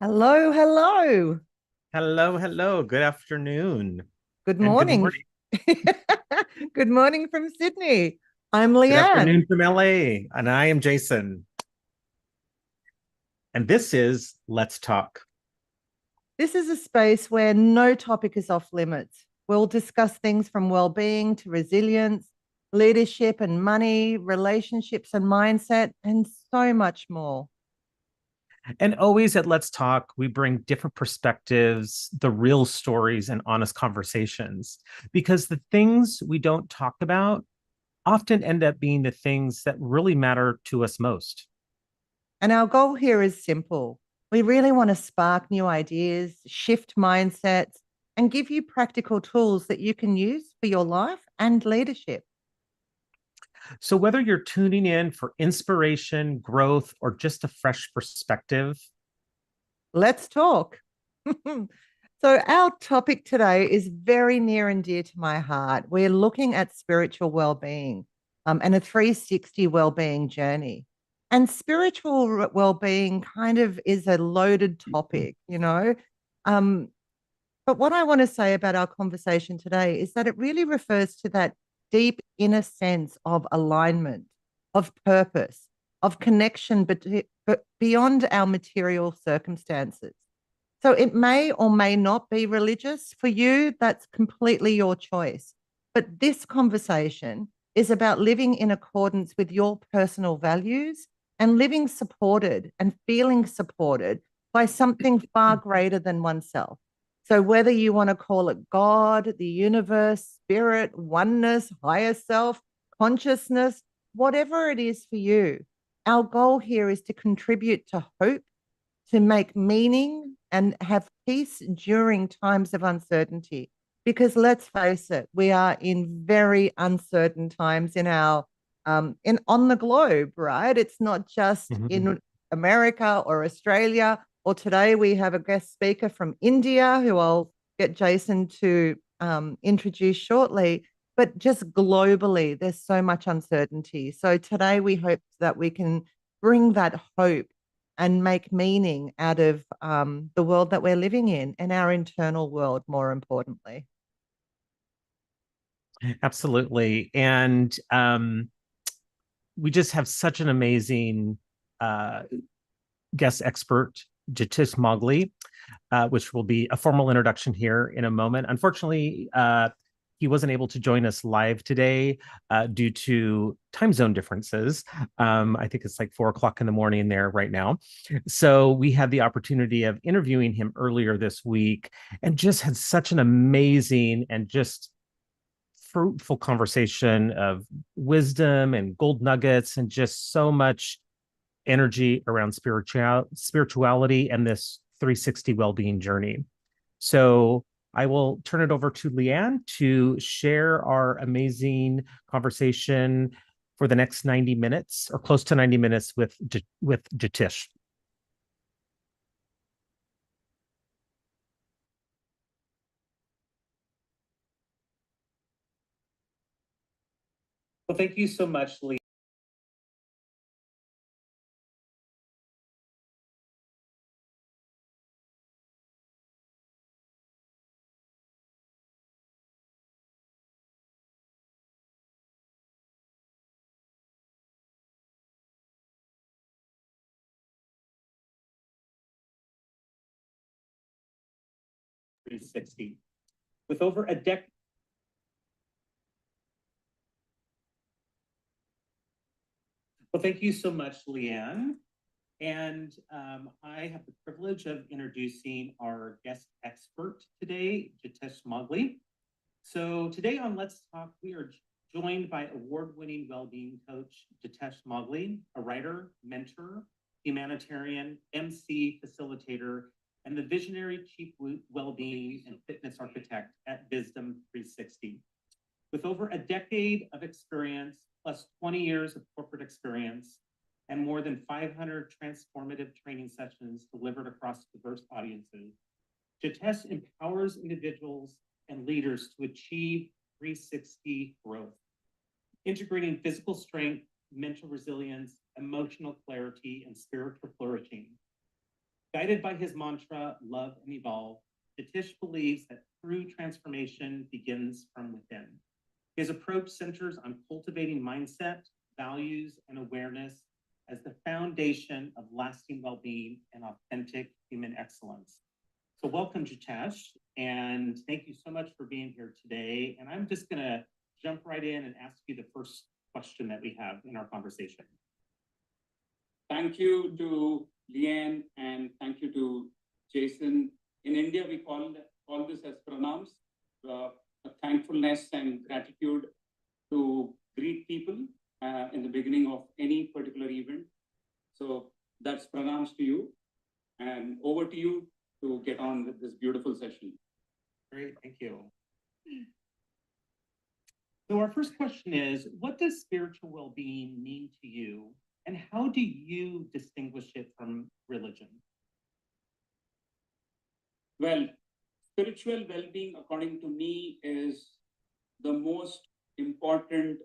Hello, hello. Hello, hello. Good afternoon Good and good morning. morning. Good morning from Sydney. I'm Good Leanne. afternoon from LA. And I am Jason. And this is Let's Talk. This is a space where no topic is off limits. We'll discuss things from well-being to resilience, leadership and money, relationships and mindset, and so much more. And always at Let's Talk, we bring different perspectives, the real stories, and honest conversations. Because the things we don't talk about often end up being the things that really matter to us most. And our goal here is simple. We really want to spark new ideas, shift mindsets, and give you practical tools that you can use for your life and leadership. So, whether you're tuning in for inspiration, growth, or just a fresh perspective, Let's talk. So, our topic today is very near and dear to my heart. We're looking at spiritual well-being and a 360 well-being journey. And spiritual well-being kind of is a loaded topic. Um, but what I want to say about our conversation today is that it really refers to that deep inner sense of alignment, of purpose, of connection, but beyond our material circumstances. So it may or may not be religious. For you, that's completely your choice. But this conversation is about living in accordance with your personal values and living supported and feeling supported by something far greater than oneself. So, whether you want to call it God, the universe, spirit, oneness, higher self, consciousness, whatever it is for you, our goal here is to contribute to hope, to make meaning, and have peace during times of uncertainty. Because let's face it, we are in very uncertain times in our in on the globe, right? It's not just mhm. in America or Australia. Or today we have a guest speaker from India who I'll get Jason to introduce shortly. But just globally, there's so much uncertainty. So today we hope that we can bring that hope and make meaning out of the world that we're living in and our internal world, more importantly. Absolutely. And we just have such an amazing uh, guest expert, Jitesh Mogli, which will be a formal introduction here in a moment. Unfortunately, he wasn't able to join us live today due to time zone differences. I think it's like 4 o'clock in the morning there right now. So we had the opportunity of interviewing him earlier this week and just had such an amazing and just fruitful conversation of wisdom and gold nuggets and just so much energy around spirituality and this 360 well-being journey. So I will turn it over to Leanne to share our amazing conversation for the next 90 minutes or close to 90 minutes with Jatish. Well, thank you so much, Lee. '60. With over a decade. Well, thank you so much, Leanne. And I have the privilege of introducing our guest expert today, Jitesh Mogli. So today on Let's Talk, we are joined by award-winning well-being coach Jitesh Mogli, a writer, mentor, humanitarian, MC, facilitator, and the visionary Chief Wellbeing and Fitness Architect at Wisdom 360. With over a decade of experience, plus 20 years of corporate experience, and more than 500 transformative training sessions delivered across diverse audiences, Jitesh empowers individuals and leaders to achieve 360 growth, integrating physical strength, mental resilience, emotional clarity, and spiritual flourishing. Guided by his mantra, love and evolve, Jitesh believes that true transformation begins from within. His approach centers on cultivating mindset, values, and awareness as the foundation of lasting well-being and authentic human excellence. So welcome, Jitesh, and thank you so much for being here today. And I'm just gonna jump right in and ask you the first question that we have in our conversation. Thank you to Leanne and thank you to Jason. In India, we call this as pranams, a thankfulness and gratitude to greet people in the beginning of any particular event. So that's pranams to you. And over to you to get on with this beautiful session. Great, thank you. So our first question is, what does spiritual well-being mean to you, and how do you distinguish it from religion? Well, spiritual well-being, according to me, is the most important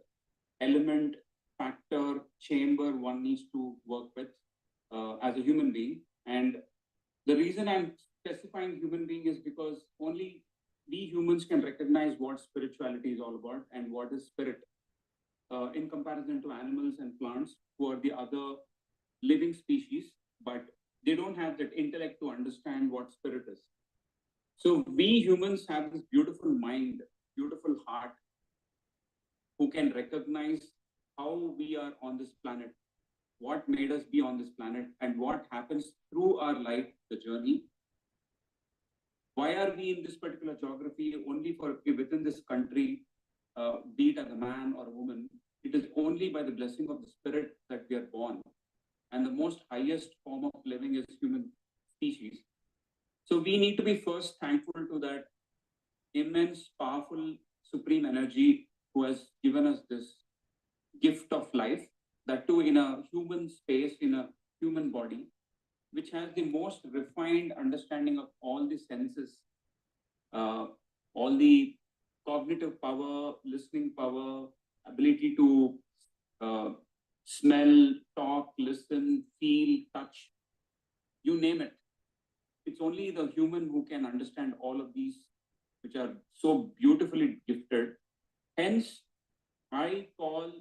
element, factor, chamber one needs to work with as a human being. And the reason I'm specifying human being is because only we humans can recognize what spirituality is all about and what is spirit in comparison to animals and plants who are the other living species, but they don't have that intellect to understand what spirit is. So we humans have this beautiful mind, beautiful heart, who can recognize how we are on this planet, what made us be on this planet, and what happens through our life, the journey. Why are we in this particular geography only for within this country, be it as a man or a woman? It is only by the blessing of the spirit that we are born. And the most highest form of living is human species. So we need to be first thankful to that immense, powerful, supreme energy who has given us this gift of life, that too in a human space, in a human body, which has the most refined understanding of all the senses, all the cognitive power, listening power, ability to smell, talk, listen, feel, touch, you name it. It's only the human who can understand all of these, which are so beautifully gifted. Hence, I call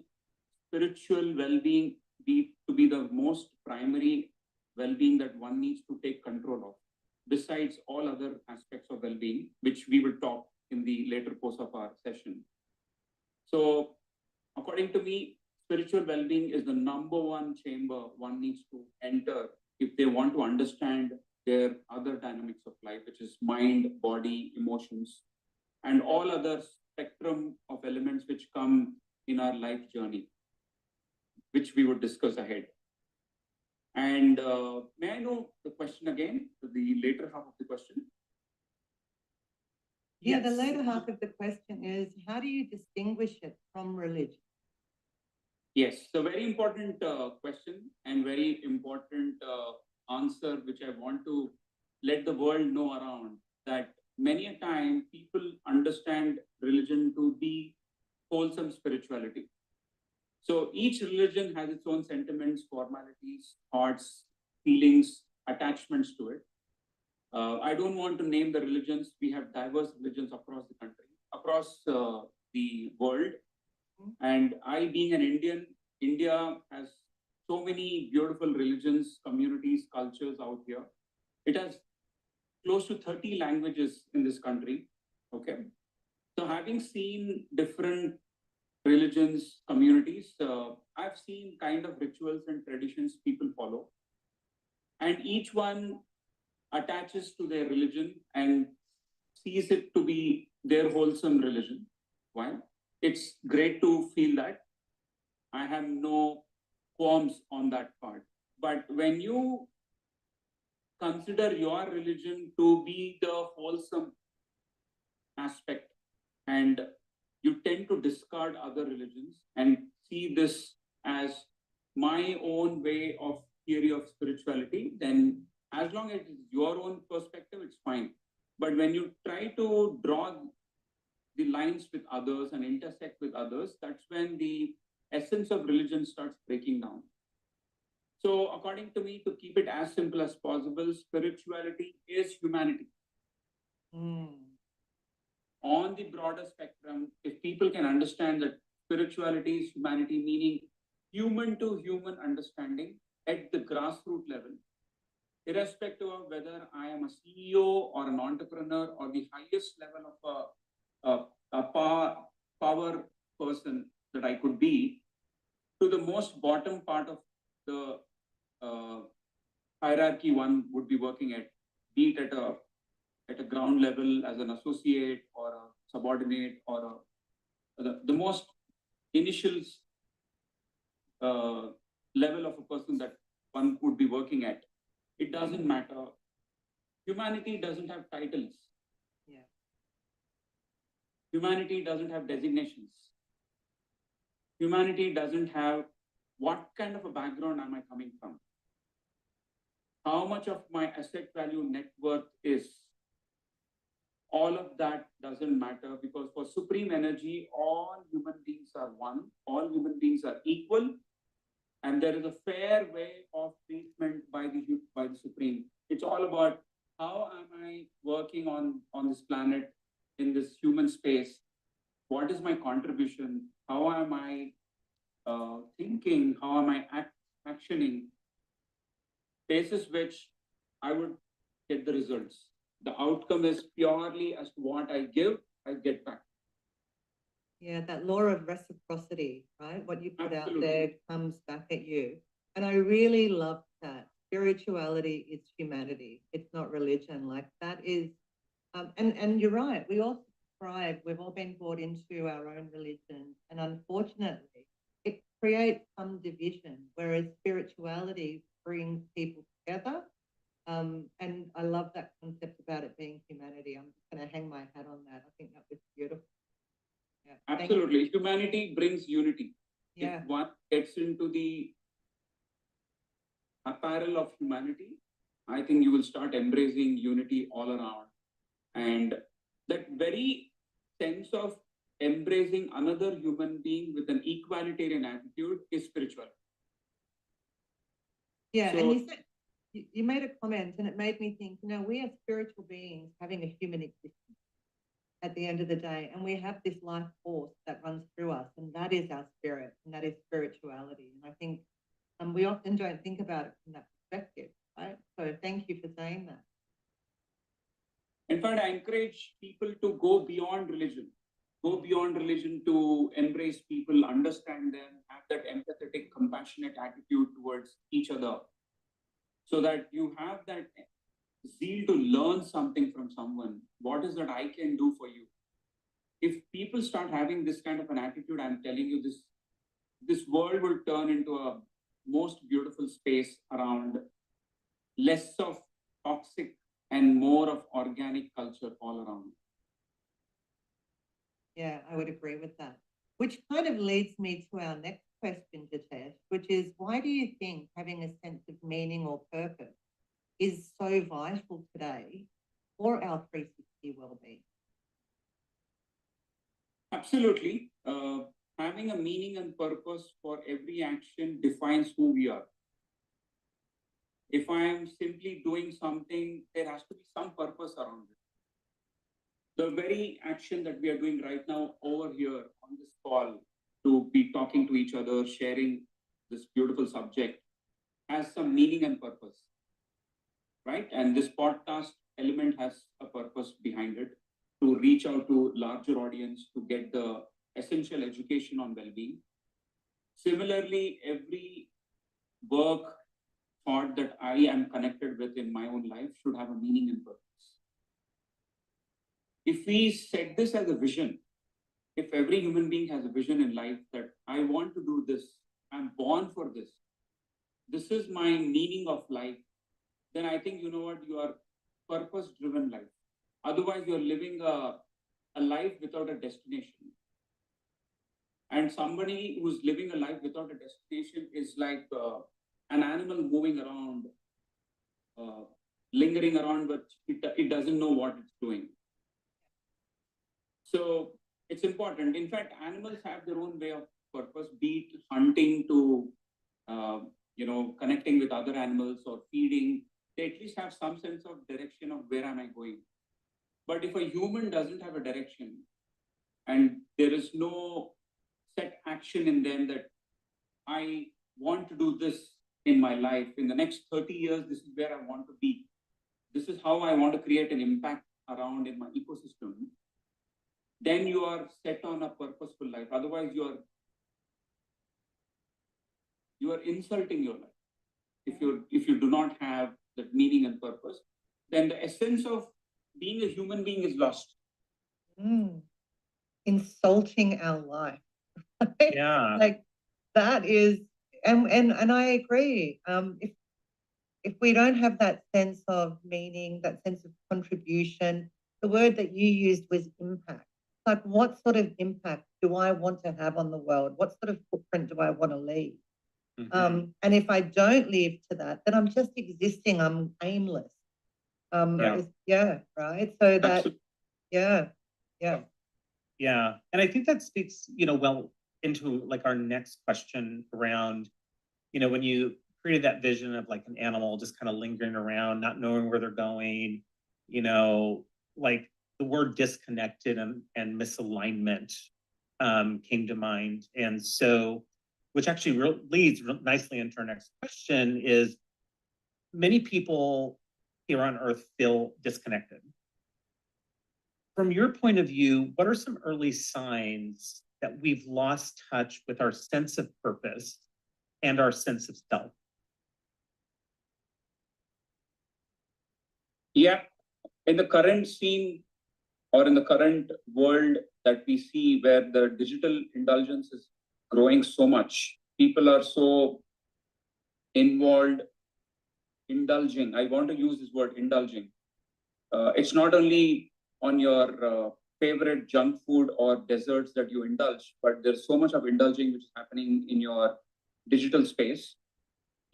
spiritual well-being to be the most primary well-being that one needs to take control of, besides all other aspects of well-being, which we will talk in the later course of our session. So, according to me, spiritual well-being is the number one chamber one needs to enter if they want to understand their other dynamics of life, which is mind, body, emotions, and all other spectrum of elements which come in our life journey, which we would discuss ahead. And may I know the question again, the later half of the question? Yeah, the later half of the question is, how do you distinguish it from religion? Yes, so very important question and very important answer, which I want to let the world know around, that many a time people understand religion to be wholesome spirituality. So each religion has its own sentiments, formalities, thoughts, feelings, attachments to it. I don't want to name the religions. We have diverse religions across the country, across the world. And I, being an Indian, India has so many beautiful religions, communities, cultures out here. It has close to 30 languages in this country. Okay. So having seen different religions, communities, I've seen kind of rituals and traditions people follow. And each one attaches to their religion and sees it to be their wholesome religion. Why? It's great to feel that. I have no qualms on that part. But when you consider your religion to be the wholesome aspect, and you tend to discard other religions and see this as my own way of theory of spirituality, then as long as it is your own perspective, it's fine. But when you try to draw the lines with others and intersect with others, that's when the essence of religion starts breaking down. So according to me, to keep it as simple as possible, spirituality is humanity. On the broader spectrum, if people can understand that spirituality is humanity, meaning human to human understanding at the grassroots level, irrespective of whether I am a CEO or an entrepreneur or the highest level of a power person that I could be, to the most bottom part of the hierarchy one would be working at, be it at a ground level as an associate or a subordinate or the most initial level of a person that one would be working at. It doesn't matter. Humanity doesn't have titles. Yeah. Humanity doesn't have designations. Humanity doesn't have what kind of a background am I coming from? How much of my asset value net worth is? All of that doesn't matter, because for supreme energy, all human beings are one, all human beings are equal, and there is a fair way of treatment by the supreme. It's all about how am I working on this planet, in this human space? What is my contribution? How am I thinking? How am I actioning? Basis which I would get the results. The outcome is purely as to what I give, I get back. Yeah, that law of reciprocity, right? What you put Absolutely. out there comes back at you. And I really love that. Spirituality is humanity. It's not religion. Like that is, and you're right. We all subscribe. We've all been brought into our own religion. And unfortunately, it creates some division, whereas spirituality brings people together. And I love that concept about it being humanity. I'm just going to hang my hat on that. I think that was beautiful. Yeah. Absolutely. Humanity brings unity. Yeah. If one gets into the apparel of humanity, I think you will start embracing unity all around. And that very sense of embracing another human being with an equalitarian attitude is spiritual. Yeah. So, and you said, you made a comment and it made me think, we are spiritual beings having a human existence at the end of the day. And we have this life force that runs through us, and that is our spirit, and that is spirituality. And I think we often don't think about it from that perspective, right? So thank you for saying that. in fact, I encourage people to go beyond religion. Go beyond religion to embrace people, understand them, have that empathetic, compassionate attitude towards each other, so that you have that zeal to learn something from someone. What is that I can do for you? If people start having this kind of an attitude, I'm telling you, this world will turn into a most beautiful space around less of toxic and more of organic culture all around. Yeah, I would agree with that. Which kind of leads me to our next question, Jitesh, which is, why do you think having a sense of meaning or purpose is so vital today for our 360 well-being? Absolutely. Having a meaning and purpose for every action defines who we are. If I am simply doing something, there has to be some purpose around it. The very action that we are doing right now over here on this call, to be talking to each other, sharing this beautiful subject, has some meaning and purpose, right? And this podcast element has a purpose behind it, to reach out to larger audience, to get the essential education on well-being. Similarly, every work, thought that I am connected with in my own life should have a meaning and purpose. If we set this as a vision, if every human being has a vision in life that I want to do this, I'm born for this is my meaning of life, then I think, you are purpose-driven life. Otherwise, you're living a life without a destination. And somebody who's living a life without a destination is like an animal moving around, lingering around, but it doesn't know what it's doing. So it's important. In fact, animals have their own way of purpose, be it hunting to connecting with other animals or feeding, they at least have some sense of direction of where am I going. But if a human doesn't have a direction and there is no set action in them that I want to do this in my life, in the next 30 years, this is where I want to be. This is how I want to create an impact around in my ecosystem. Then you are set on a purposeful life. Otherwise, you are insulting your life. If you do not have that meaning and purpose, then the essence of being a human being is lost. Insulting our life. Yeah. Like that is, and I agree. If we don't have that sense of meaning, that sense of contribution, the word that you used was impact. Like, what sort of impact do I want to have on the world? What sort of footprint do I want to leave? And if I don't live to that, then I'm just existing. I'm aimless. Yeah. Right. So that, Absolutely. Yeah. And I think that speaks, well into like our next question around, when you created that vision of like an animal just kind of lingering around, not knowing where they're going, like the word disconnected and misalignment came to mind. And so, which actually leads nicely into our next question is, many people here on Earth feel disconnected. From your point of view, what are some early signs that we've lost touch with our sense of purpose and our sense of self? Yeah, in the current scene or in the current world that we see where the digital indulgence is growing so much, people are so involved, indulging. I want to use this word, indulging. It's not only on your favorite junk food or desserts that you indulge, but there's so much of indulging which is happening in your digital space,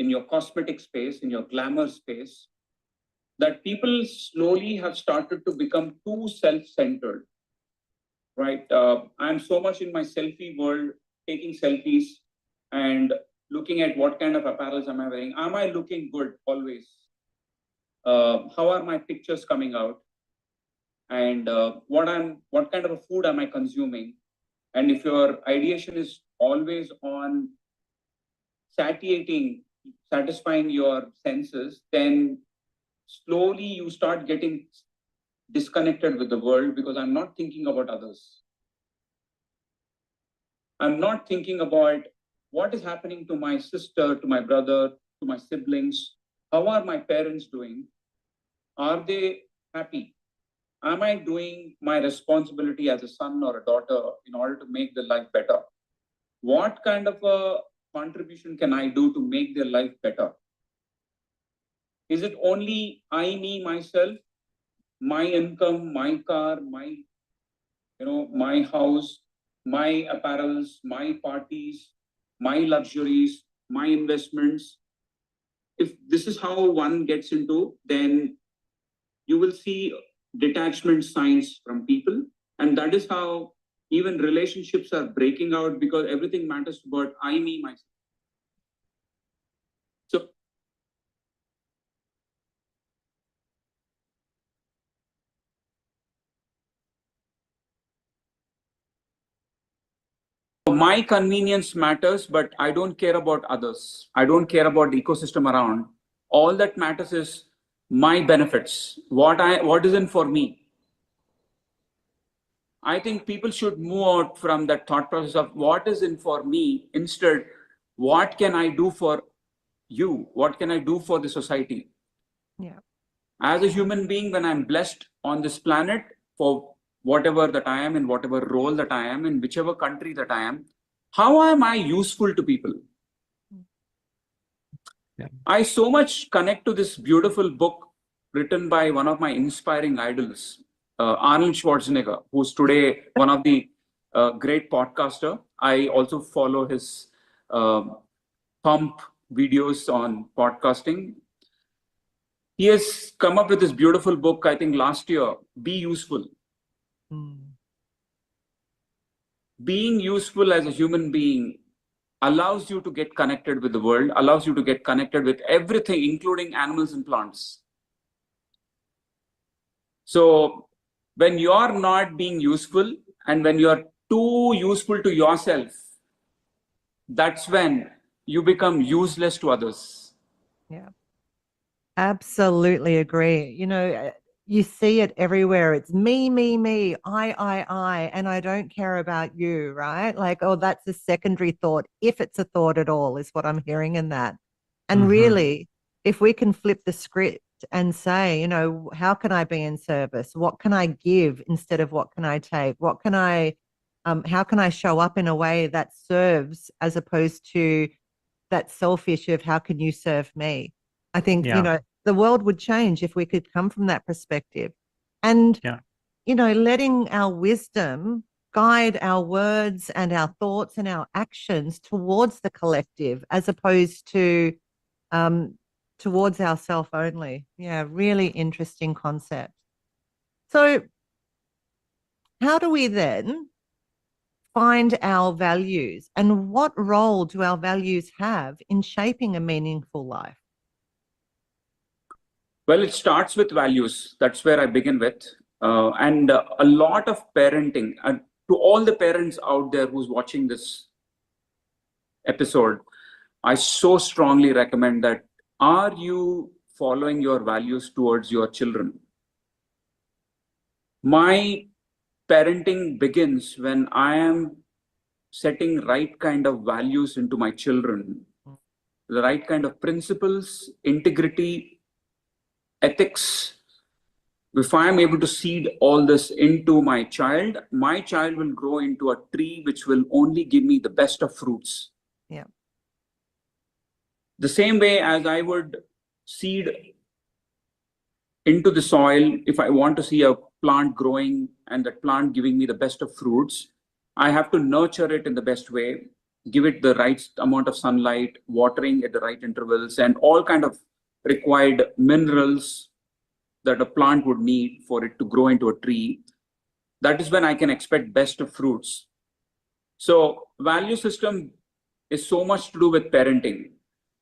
in your cosmetic space, in your glamour space, that people slowly have started to become too self-centered, right? I'm so much in my selfie world, taking selfies and looking at what kind of apparels am I wearing? Am I looking good always? How are my pictures coming out? And what kind of a food am I consuming? And if your ideation is always on satisfying your senses, then slowly you start getting disconnected with the world, because I'm not thinking about others. I'm not thinking about what is happening to my sister, to my brother, to my siblings. How are my parents doing? Are they happy? Am I doing my responsibility as a son or a daughter in order to make their life better? What kind of a contribution can I do to make their life better? Is it only I, me, myself, my income, my car, my house, my apparels, my parties, my luxuries, my investments? If this is how one gets into, then you will see detachment signs from people. And that is how even relationships are breaking out, because everything matters about I, me, myself. So my convenience matters, but I don't care about others. I don't care about the ecosystem around. All that matters is my benefits, what is in for me. I think people should move out from that thought process of what is in for me. Instead, what can I do for you? What can I do for the society? Yeah. As a human being, when I'm blessed on this planet for whatever that I am, in whatever role that I am, in whichever country that I am, how am I useful to people? Yeah. I so much connect to this beautiful book written by one of my inspiring idols, Arnold Schwarzenegger, who's today one of the great podcaster. I also follow his pump videos on podcasting. He has come up with this beautiful book, I think last year, Be Useful. Being useful as a human being, allows you to get connected with the world, allows you to get connected with everything, including animals and plants. So when you're not being useful and when you're too useful to yourself, that's when you become useless to others. Yeah. Absolutely agree. You see it everywhere. It's me, I, and I don't care about you, right? Like, oh, that's a secondary thought, if it's a thought at all, is what I'm hearing in that. And really, if we can flip the script and say, how can I be in service? What can I give instead of what can I take? How can I show up in a way that serves as opposed to that selfish of how can you serve me? I think, the world would change if we could come from that perspective. And, letting our wisdom guide our words and our thoughts and our actions towards the collective as opposed to towards ourself only. Yeah, really interesting concept. So how do we then find our values, and what role do our values have in shaping a meaningful life? Well, it starts with values. That's where I begin with. And a lot of parenting, to all the parents out there who's watching this episode, I so strongly recommend that, are you following your values towards your children? My parenting begins when I am setting right kind of values into my children, the right kind of principles, integrity, ethics. If I am able to seed all this into my child will grow into a tree which will only give me the best of fruits. Yeah. The same way as I would seed into the soil, if I want to see a plant growing and that plant giving me the best of fruits, I have to nurture it in the best way, give it the right amount of sunlight, watering at the right intervals, and all kind of required minerals that a plant would need for it to grow into a tree. That is when I can expect best of fruits. So value system is so much to do with parenting,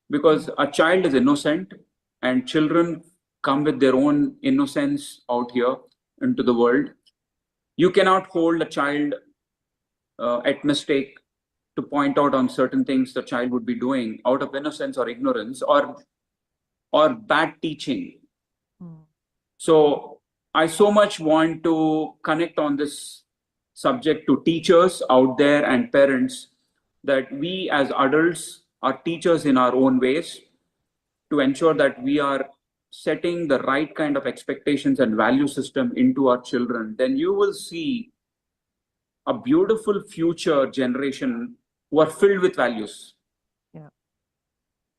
because a child is innocent and children come with their own innocence out here into the world. You cannot hold a child at mistake to point out on certain things the child would be doing out of innocence or ignorance or bad teaching. So I so much want to connect on this subject to teachers out there and parents, that we as adults are teachers in our own ways, to ensure that we are setting the right kind of expectations and value system into our children. Then you will see a beautiful future generation who are filled with values. Yeah.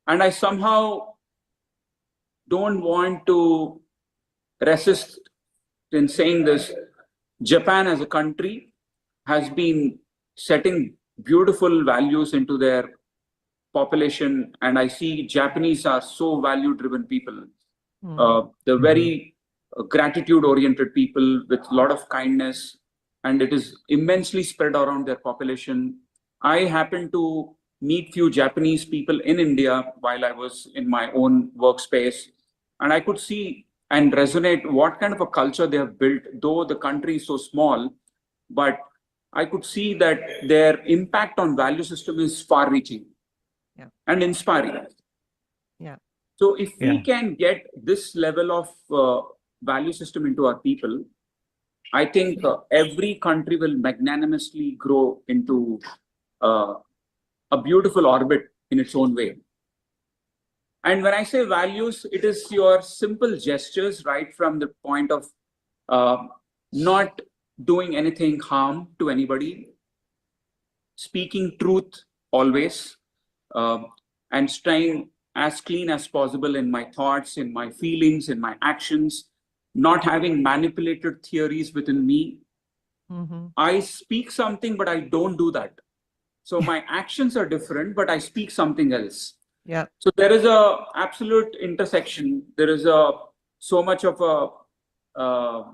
And I somehow don't want to resist in saying this. Japan as a country has been setting beautiful values into their population, and I see Japanese are so value driven people. They're very gratitude oriented people with a lot of kindness, and it is immensely spread around their population. I happened to meet few Japanese people in India while I was in my own workspace, and I could see and resonate what kind of a culture they have built, though the country is so small. But I could see that their impact on value system is far reaching and inspiring. Yeah. So if we can get this level of value system into our people, I think every country will magnanimously grow into a beautiful orbit in its own way. And when I say values, it is your simple gestures, right from the point of not doing anything harm to anybody, speaking truth always, and staying as clean as possible in my thoughts, in my feelings, in my actions, not having manipulated theories within me. I speak something, but I don't do that. So my actions are different, but I speak something else. Yeah. So there is a absolute intersection. There is so much of a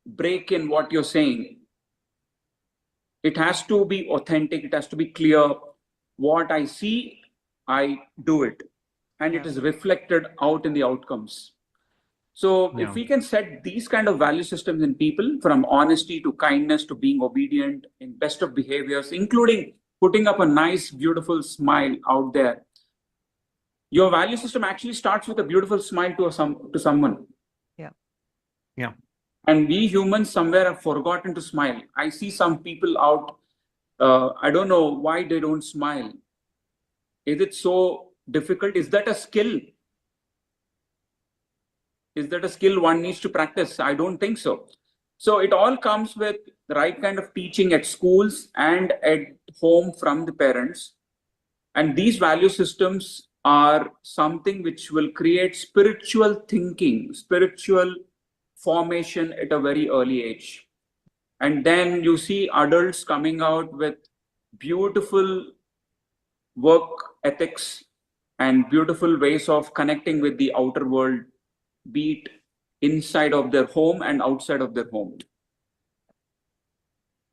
break in what you're saying. It has to be authentic. It has to be clear. what I see, I do it, and it is reflected out in the outcomes. So if we can set these kind of value systems in people, from honesty to kindness to being obedient in best of behaviors, including putting up a nice, beautiful smile out there. Your value system actually starts with a beautiful smile to someone. Yeah. Yeah. And we humans somewhere have forgotten to smile. I see some people out, I don't know why they don't smile. Is it so difficult? Is that a skill? Is that a skill one needs to practice? I don't think so. So it all comes with the right kind of teaching at schools and at home from the parents. And these value systems are something which will create spiritual thinking, spiritual formation at a very early age. And then you see adults coming out with beautiful work ethics and beautiful ways of connecting with the outer world, be it inside of their home and outside of their home.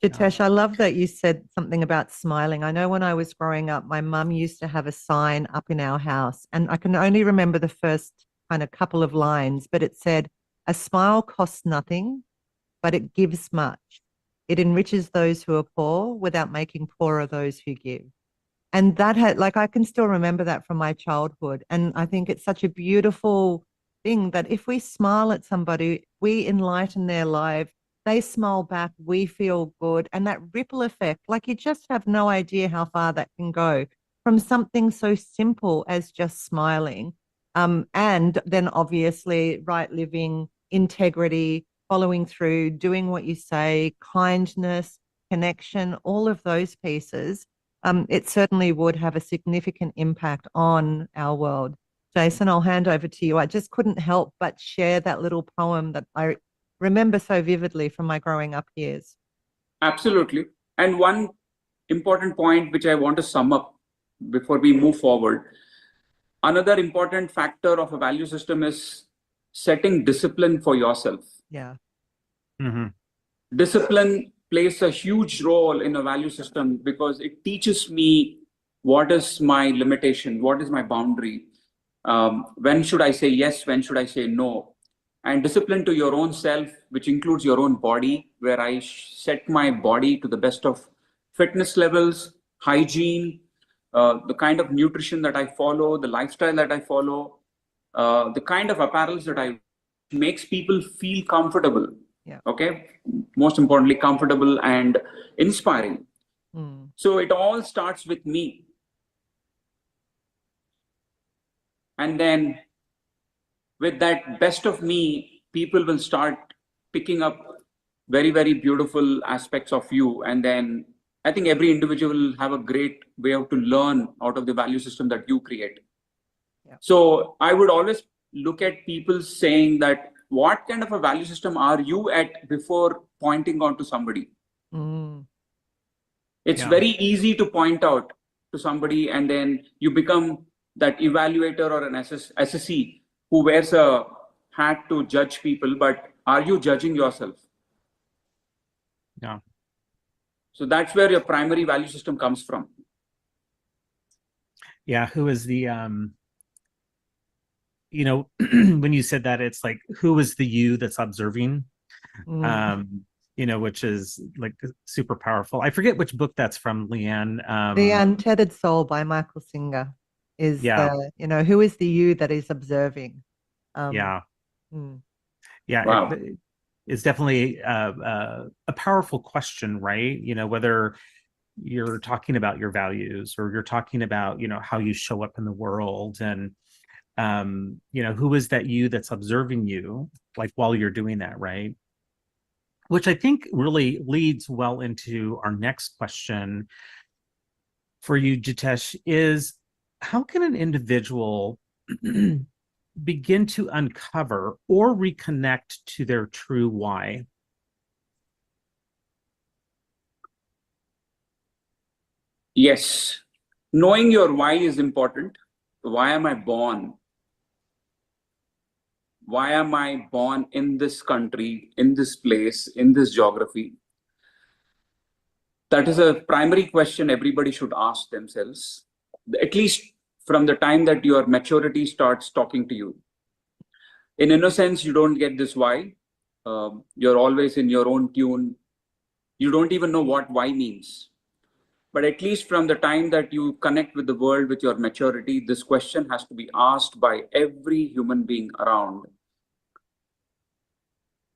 Jitesh, I love that you said something about smiling. I know when I was growing up, my mum used to have a sign up in our house, and I can only remember the first kind of couple of lines, but it said, "A smile costs nothing, but it gives much. It enriches those who are poor without making poorer those who give." And that had, like, I can still remember that from my childhood. And I think it's such a beautiful thing that if we smile at somebody, we enlighten their life, they smile back, we feel good. And that ripple effect, like, you just have no idea how far that can go from something so simple as just smiling. And then obviously, right living, integrity, following through, doing what you say, kindness, connection, all of those pieces. It certainly would have a significant impact on our world. Jason, I'll hand over to you. I just couldn't help but share that little poem that I remember so vividly from my growing up years. Absolutely. And one important point which I want to sum up before we move forward. Another important factor of a value system is setting discipline for yourself. Yeah. Mm-hmm. Discipline plays a huge role in a value system because it teaches me what is my limitation, what is my boundary, when should I say yes, when should I say no. And discipline to your own self, which includes your own body, where I set my body to the best of fitness levels, hygiene, the kind of nutrition that I follow, the lifestyle that I follow, the kind of apparels that I makes people feel comfortable. Yeah. Okay. Most importantly, comfortable and inspiring. So it all starts with me. And then with that best of me, people will start picking up very, very beautiful aspects of you. And then I think every individual will have a great way to learn out of the value system that you create. Yeah. So I would always look at people saying that, what kind of a value system are you at before pointing on to somebody? It's very easy to point out to somebody and then you become that evaluator or an SSE who wears a hat to judge people, but are you judging yourself? Yeah. So that's where your primary value system comes from. Yeah. Who is the, you know, when you said that, it's like, who is the you that's observing? You know, which is like super powerful. I forget which book that's from, Leanne. The Untethered Soul by Michael Singer is the, you know, who is the you that is observing? Yeah. Wow. It's definitely a powerful question, right? You know, whether you're talking about your values or you're talking about, you know, how you show up in the world, and you know, who is that you that's observing you, like, while you're doing that, right? Which I think really leads well into our next question for you, Jitesh, is how can an individual begin to uncover or reconnect to their true why? Yes. Knowing your why is important. Why am I born? Why am I born in this country, in this place, in this geography? That is a primary question everybody should ask themselves, at least from the time that your maturity starts talking to you. In innocence, you don't get this why. You're always in your own tune. You don't even know what why means. But at least from the time that you connect with the world with your maturity, this question has to be asked by every human being around.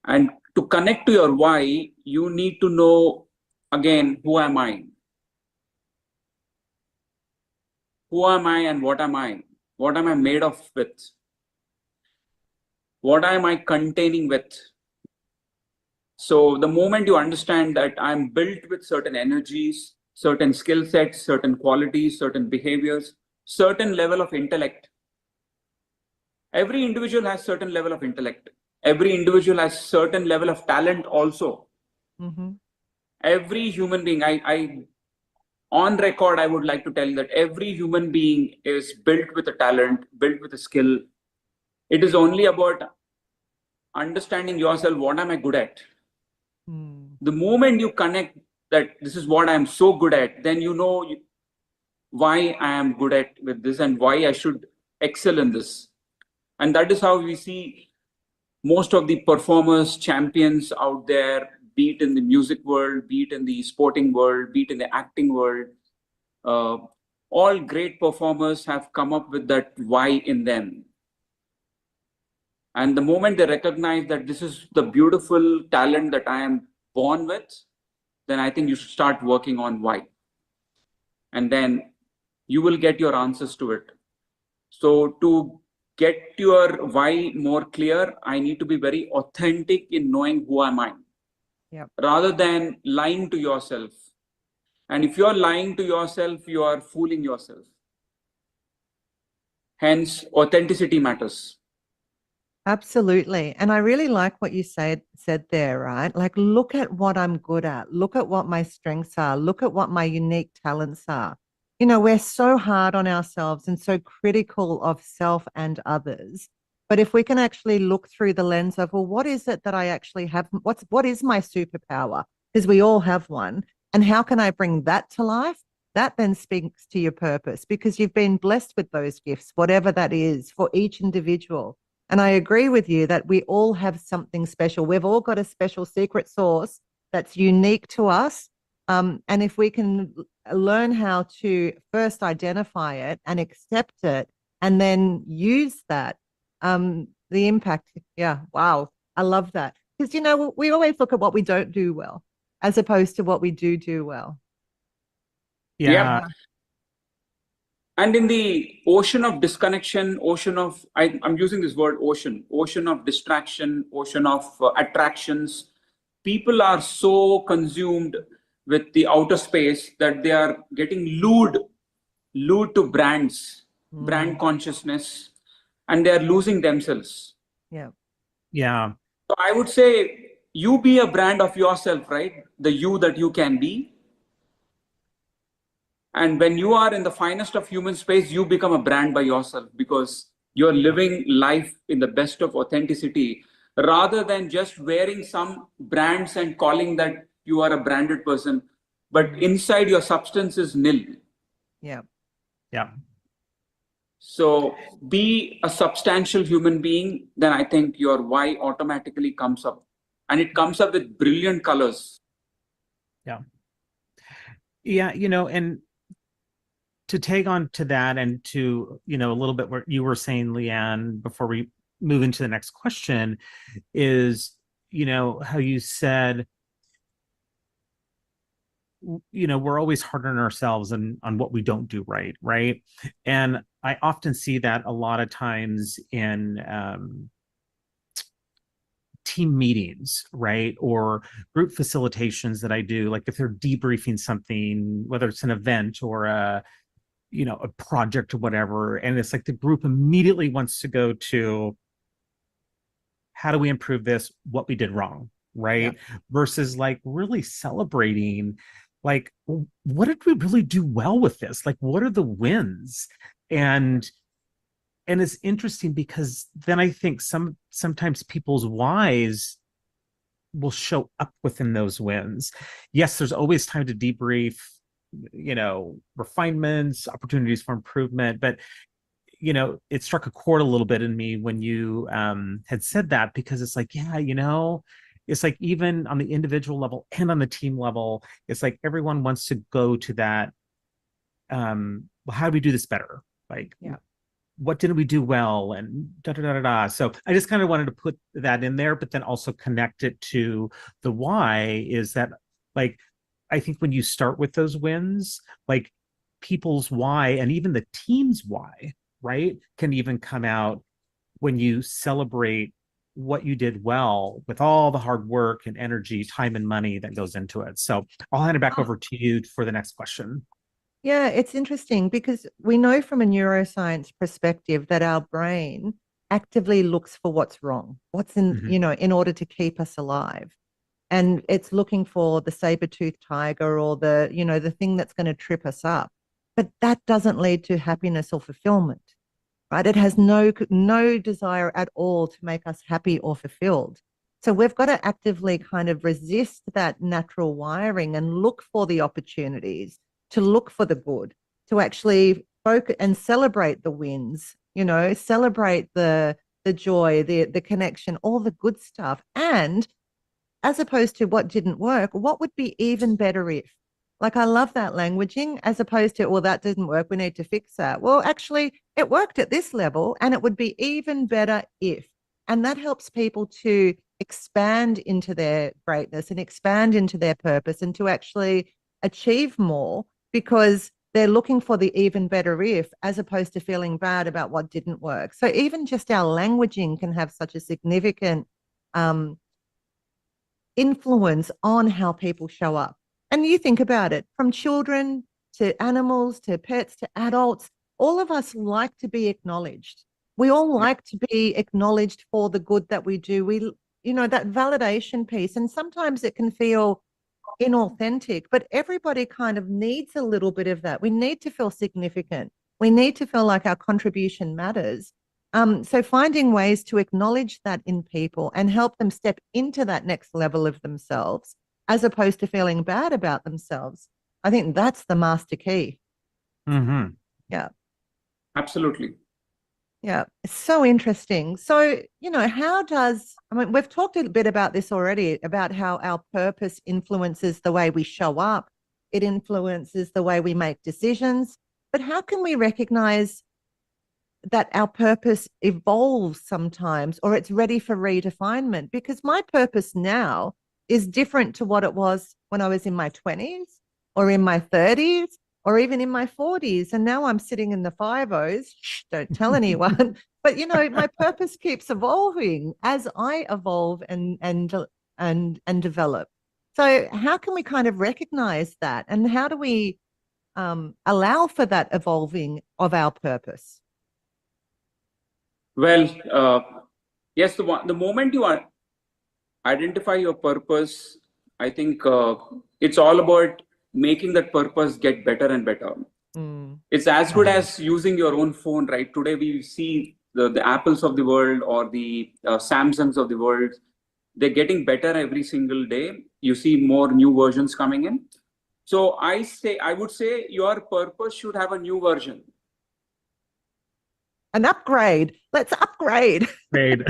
And to connect to your why, you need to know, again, who am I? Who am I and what am I? What am I made of with? What am I containing with? So the moment you understand that I'm built with certain energies, certain skill sets, certain qualities, certain behaviors, certain level of intellect. Every individual has certain level of intellect. Every individual has certain level of talent also. Mm-hmm. Every human being, on record, I would like to tell you that every human being is built with a talent, built with a skill. It is only about understanding yourself, what am I good at? The moment you connect that this is what I am so good at, then you know why I am good at with this and why I should excel in this. And that is how we see most of the performers, champions out there, be it in the music world, be it in the sporting world, be it in the acting world. All great performers have come up with that why in them. And the moment they recognize that this is the beautiful talent that I am born with, then I think you should start working on why. And then you will get your answers to it. So to get your why more clear, I need to be very authentic in knowing who am I. Yep. Rather than lying to yourself. And if you're lying to yourself, you are fooling yourself. Hence, authenticity matters. Absolutely. And I really like what you said there, right? Like, look at what I'm good at. Look at what my strengths are. Look at what my unique talents are. You know, we're so hard on ourselves and so critical of self and others. But if we can actually look through the lens of, well, what is it that I actually have? What is my superpower? Because we all have one. And how can I bring that to life? That then speaks to your purpose because you've been blessed with those gifts, whatever that is for each individual. And I agree with you that we all have something special. We've all got a special secret sauce that's unique to us. And if we can learn how to first identify it and accept it and then use that, the impact, yeah, wow, I love that. Because, you know, we always look at what we don't do well as opposed to what we do well. Yeah. And in the ocean of disconnection, ocean of, I'm using this word ocean of distraction, ocean of attractions, people are so consumed with the outer space that they are getting lured to brands, brand consciousness, and they are losing themselves. Yeah. Yeah. So I would say you be a brand of yourself, right? The you that you can be. And when you are in the finest of human space, you become a brand by yourself because you're living life in the best of authenticity rather than just wearing some brands and calling that you are a branded person. But inside your substance is nil. Yeah. Yeah. So be a substantial human being, then I think your why automatically comes up. And it comes up with brilliant colors. Yeah. Yeah. You know, and to tag on to that and to, you know, a little bit what you were saying, Leanne, before we move into the next question is, you know, how you said, you know, we're always hard on ourselves and on what we don't do right. Right. And I often see that a lot of times in team meetings, right? Or group facilitations that I do, like if they're debriefing something, whether it's an event or a, you know, a project or whatever. And it's like the group immediately wants to go to how do we improve this, what we did wrong, right? Yeah. Versus like really celebrating, like, what did we really do well with this? Like, what are the wins? And it's interesting because then I think sometimes people's whys will show up within those wins. Yes, there's always time to debrief, refinements, opportunities for improvement, but it struck a chord a little bit in me when you had said that, because it's like, yeah, it's like even on the individual level and on the team level, it's like everyone wants to go to that. Well, how do we do this better? Like, yeah, what did we do well? And da da da da da. So I just kind of wanted to put that in there, but then also connect it to the why. Is that, like, I think when you start with those wins, like people's why and even the team's why, right, can even come out when you celebrate what you did well with all the hard work and energy, time and money that goes into it. So I'll hand it back over to you for the next question. Yeah, it's interesting because we know from a neuroscience perspective that our brain actively looks for what's wrong, what's in, in order to keep us alive. And it's looking for the saber-toothed tiger or the thing that's going to trip us up. But that doesn't lead to happiness or fulfillment, right? It has no desire at all to make us happy or fulfilled. So we've got to actively kind of resist that natural wiring and look for the opportunities, to look for the good, to actually focus and celebrate the wins, celebrate the joy, the connection, all the good stuff. And as opposed to what didn't work, what would be even better if? Like, I love that languaging, as opposed to, well, that didn't work, we need to fix that. Well, actually, it worked at this level and it would be even better if. And that helps people to expand into their greatness and expand into their purpose and to actually achieve more, because they're looking for the even better if, as opposed to feeling bad about what didn't work. So even just our languaging can have such a significant influence on how people show up. And you think about it, from children to animals to pets to adults, all of us like to be acknowledged. We all like to be acknowledged for the good that we do. That validation piece, and sometimes it can feel inauthentic, but everybody kind of needs a little bit of that. We need to feel significant. We need to feel like our contribution matters. So finding ways to acknowledge that in people and help them step into that next level of themselves, as opposed to feeling bad about themselves, I think that's the master key. Mm-hmm. Yeah. Absolutely. Yeah, it's so interesting. So, we've talked a bit about this already, about how our purpose influences the way we show up. It influences the way we make decisions. But how can we recognize that our purpose evolves sometimes, or it's ready for redefinement? Because my purpose now is different to what it was when I was in my 20s or in my 30s or even in my 40s. And now I'm sitting in the 50s. Shh, don't tell anyone. But, my purpose keeps evolving as I evolve and develop. So how can we kind of recognize that? And how do we allow for that evolving of our purpose? Well, yes, the moment you identify your purpose, I think it's all about making that purpose get better and better. It's as good as using your own phone, right? Today we see the Apples of the world or the Samsungs of the world. They're getting better every single day. You see more new versions coming in. So I would say your purpose should have a new version. An upgrade. Let's upgrade.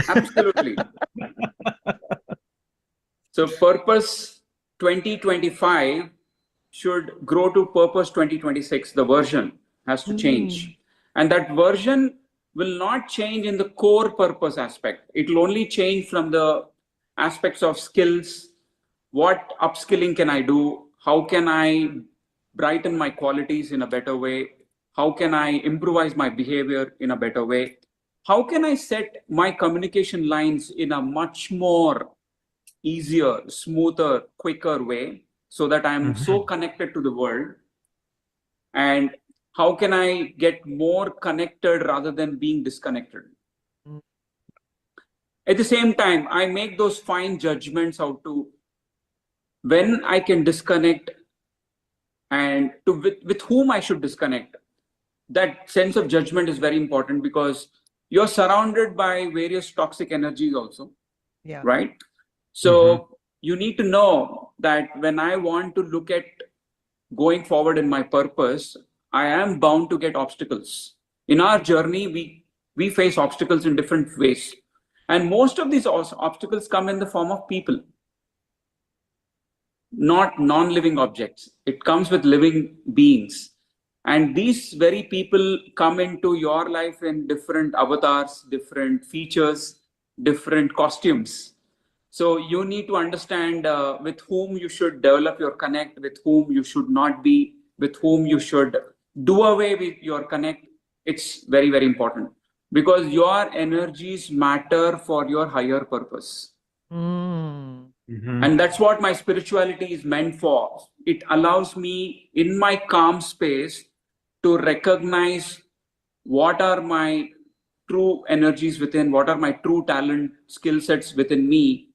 Absolutely. So purpose 2025 should grow to purpose 2026. The version has to change. And that version will not change in the core purpose aspect. It will only change from the aspects of skills. What upskilling can I do? How can I brighten my qualities in a better way? How can I improvise my behavior in a better way? How can I set my communication lines in a much more easier, smoother, quicker way so that I'm so connected to the world? And how can I get more connected rather than being disconnected? At the same time, I make those fine judgments how to when I can disconnect and with whom I should disconnect. That sense of judgment is very important because you're surrounded by various toxic energies also. Yeah. Right? So you need to know that when I want to look at going forward in my purpose, I am bound to get obstacles. In our journey, we face obstacles in different ways. And most of these obstacles come in the form of people, not non-living objects. It comes with living beings. And these very people come into your life in different avatars, different features, different costumes. So you need to understand with whom you should develop your connect, with whom you should not be, with whom you should do away with your connect. It's very, very important because your energies matter for your higher purpose. Mm. And that's what my spirituality is meant for. It allows me in my calm space to recognize what are my true energies within, what are my true talent, skill sets within me,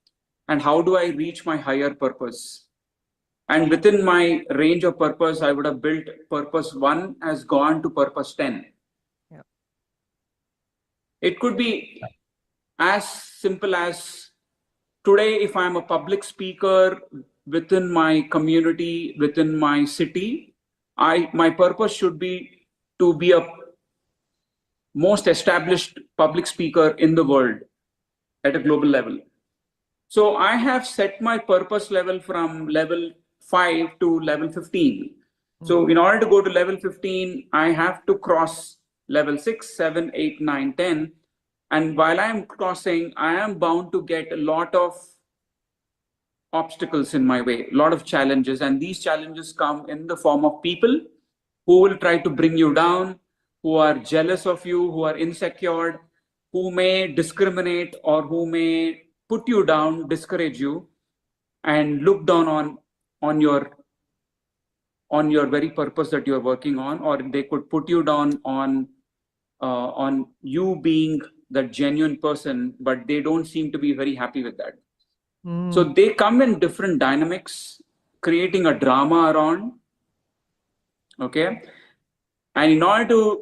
and how do I reach my higher purpose. And within my range of purpose, I would have built purpose 1 has gone to purpose 10. Yep. It could be as simple as today, if I'm a public speaker within my community, within my city, my purpose should be to be a most established public speaker in the world at a global level. So I have set my purpose level from level 5 to level 15. So in order to go to level 15, I have to cross level 6, 7, 8, 9, 10. And while I'm crossing, I am bound to get a lot of obstacles in my way, a lot of challenges. And these challenges come in the form of people who will try to bring you down, who are jealous of you, who are insecure, who may discriminate or who may put you down, discourage you, and look down on your very purpose that you're working on, or they could put you down on you being that genuine person, but they don't seem to be very happy with that. So they come in different dynamics, creating a drama around. Okay. And in order to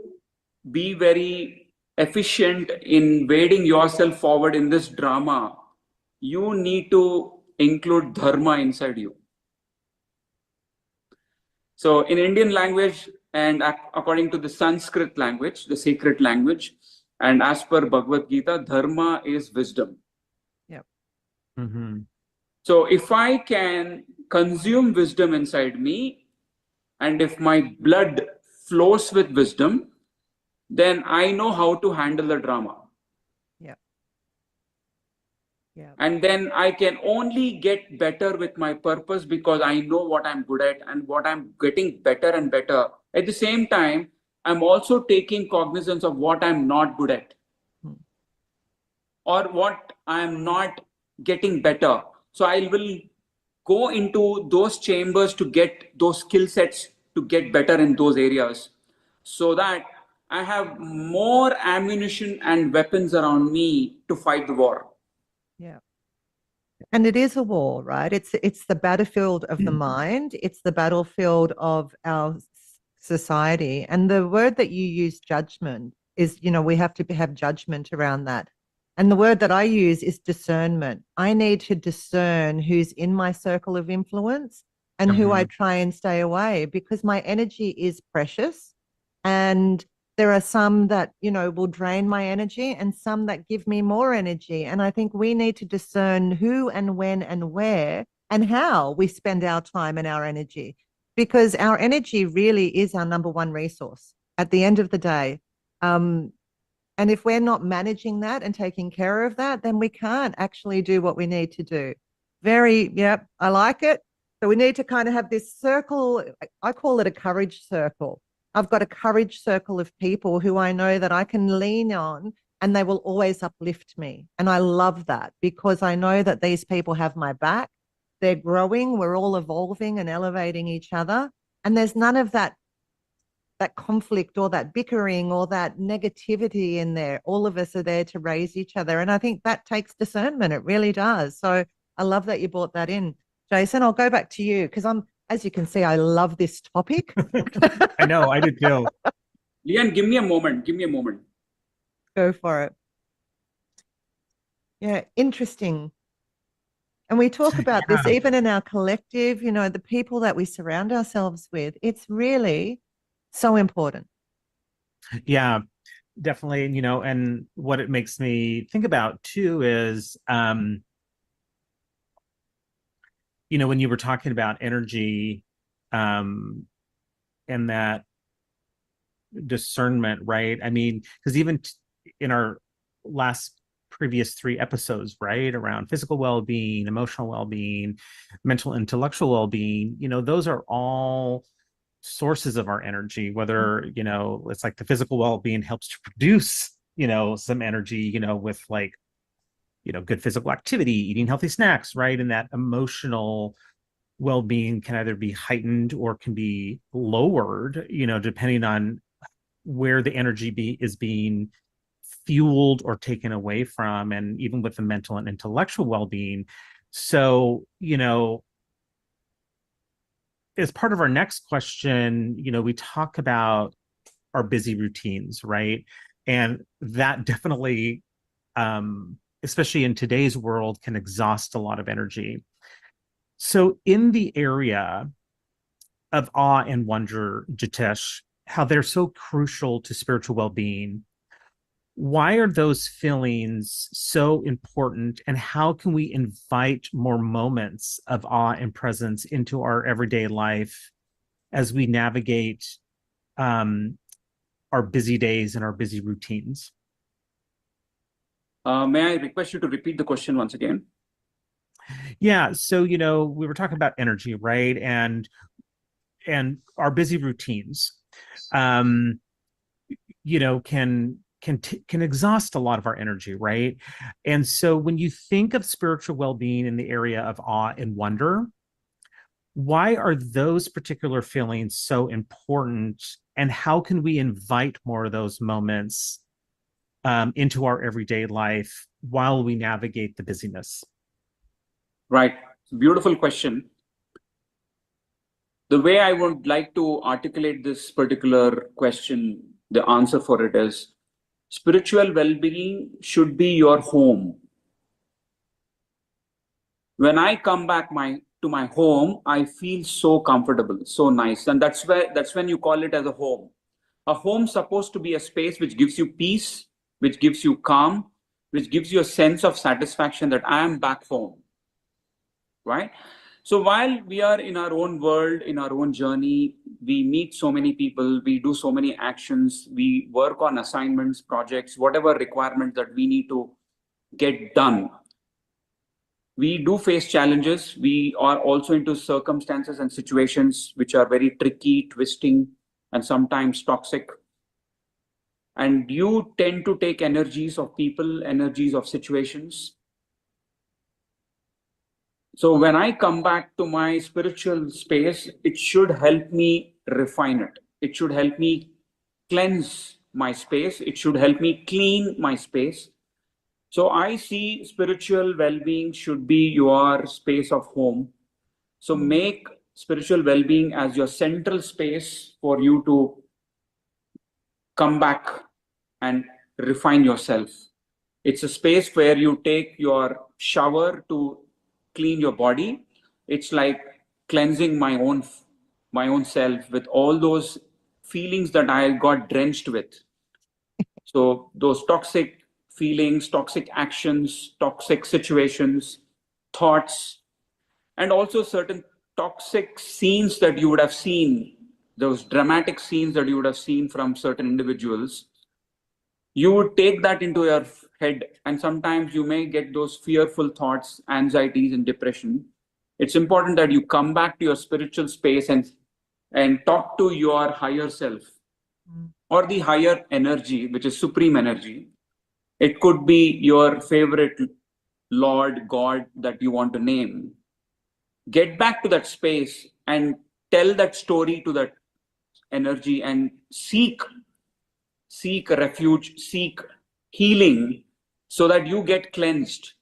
be very efficient in wading yourself forward in this drama, you need to include dharma inside you. So in Indian language, and according to the Sanskrit language, the sacred language, and as per Bhagavad Gita, dharma is wisdom. Yep. Mm-hmm. So if I can consume wisdom inside me, and if my blood flows with wisdom, then I know how to handle the drama. Yeah. Yeah. And then I can only get better with my purpose because I know what I'm good at and what I'm getting better and better. At the same time, I'm also taking cognizance of what I'm not good at or what I'm not getting better. So I will go into those chambers to get those skill sets to get better in those areas so that I have more ammunition and weapons around me to fight the war. Yeah. And it is a war, right? It's the battlefield of the mind. It's the battlefield of our society. And the word that you use, judgment, is, we have to have judgment around that. And the word that I use is discernment. I need to discern who's in my circle of influence and who I try and stay away, because my energy is precious. And there are some that, will drain my energy and some that give me more energy. And I think we need to discern who and when and where and how we spend our time and our energy, because our energy really is our number one resource at the end of the day. And if we're not managing that and taking care of that, then we can't actually do what we need to do. I like it. So we need to kind of have this circle. I call it a courage circle. I've got a courage circle of people who I know that I can lean on and they will always uplift me. And I love that because I know that these people have my back. They're growing. We're all evolving and elevating each other. And there's none of that conflict or that bickering or that negativity in there. All of us are there to raise each other. And I think that takes discernment. It really does. So I love that you brought that in. Jason, I'll go back to you because as you can see, I love this topic. I know, I did too. Leon, give me a moment. Go for it. Yeah, interesting. And we talk about this Yeah. even in our collective, you know, the people that we surround ourselves with. It's really so important. Yeah, definitely. You know, and what it makes me think about too is, you know, when you were talking about energy, um, and that discernment, right? I mean, because even in our last previous 3 episodes, right, around physical well-being, emotional well-being, mental intellectual well-being, you know, those are all sources of our energy. Whether, you know, it's like the physical well-being helps to produce, you know, some energy, you know, with like, you know, good physical activity, eating healthy snacks, right? And that emotional well-being can either be heightened or can be lowered, you know, depending on where the energy is being fueled or taken away from, and even with the mental and intellectual well-being. So, you know, as part of our next question, you know, we talk about our busy routines, right? And that definitely, especially in today's world, can exhaust a lot of energy. So in the area of awe and wonder, Jitesh, how they're so crucial to spiritual well-being, why are those feelings so important, and how can we invite more moments of awe and presence into our everyday life as we navigate um, our busy days and our busy routines? May I request you to repeat the question once again? Yeah, so you know, we were talking about energy, right? And our busy routines, um, you know, can exhaust a lot of our energy, right? And so when you think of spiritual well-being in the area of awe and wonder, why are those particular feelings so important, and how can we invite more of those moments into our everyday life while we navigate the busyness? Right. Beautiful question. The way I would like to articulate this particular question, the answer for it is spiritual well-being should be your home. When I come back to my home, I feel so comfortable, so nice. And that's when you call it as a home. A home supposed to be a space which gives you peace, which gives you calm, which gives you a sense of satisfaction that I am back home. Right? So while we are in our own world, in our own journey, we meet so many people, we do so many actions, we work on assignments, projects, whatever requirements that we need to get done. We do face challenges. We are also into circumstances and situations which are very tricky, twisting, and sometimes toxic. And you tend to take energies of people, energies of situations. So when I come back to my spiritual space, it should help me refine it. It should help me cleanse my space. It should help me clean my space. So I see spiritual well-being should be your space of home. So make spiritual well-being as your central space for you to come back and refine yourself. It's a space where you take your shower to clean your body. It's like cleansing my own self with all those feelings that I got drenched with. So those toxic feelings, toxic actions, toxic situations, thoughts, and also certain toxic scenes that you would have seen, those dramatic scenes that you would have seen from certain individuals, you would take that into your head, and sometimes you may get those fearful thoughts, anxieties, and depression. It's important that you come back to your spiritual space and talk to your higher self or the higher energy, which is supreme energy. It could be your favorite Lord, God that you want to name. Get back to that space and tell that story to that energy and seek refuge, seek healing so that you get cleansed.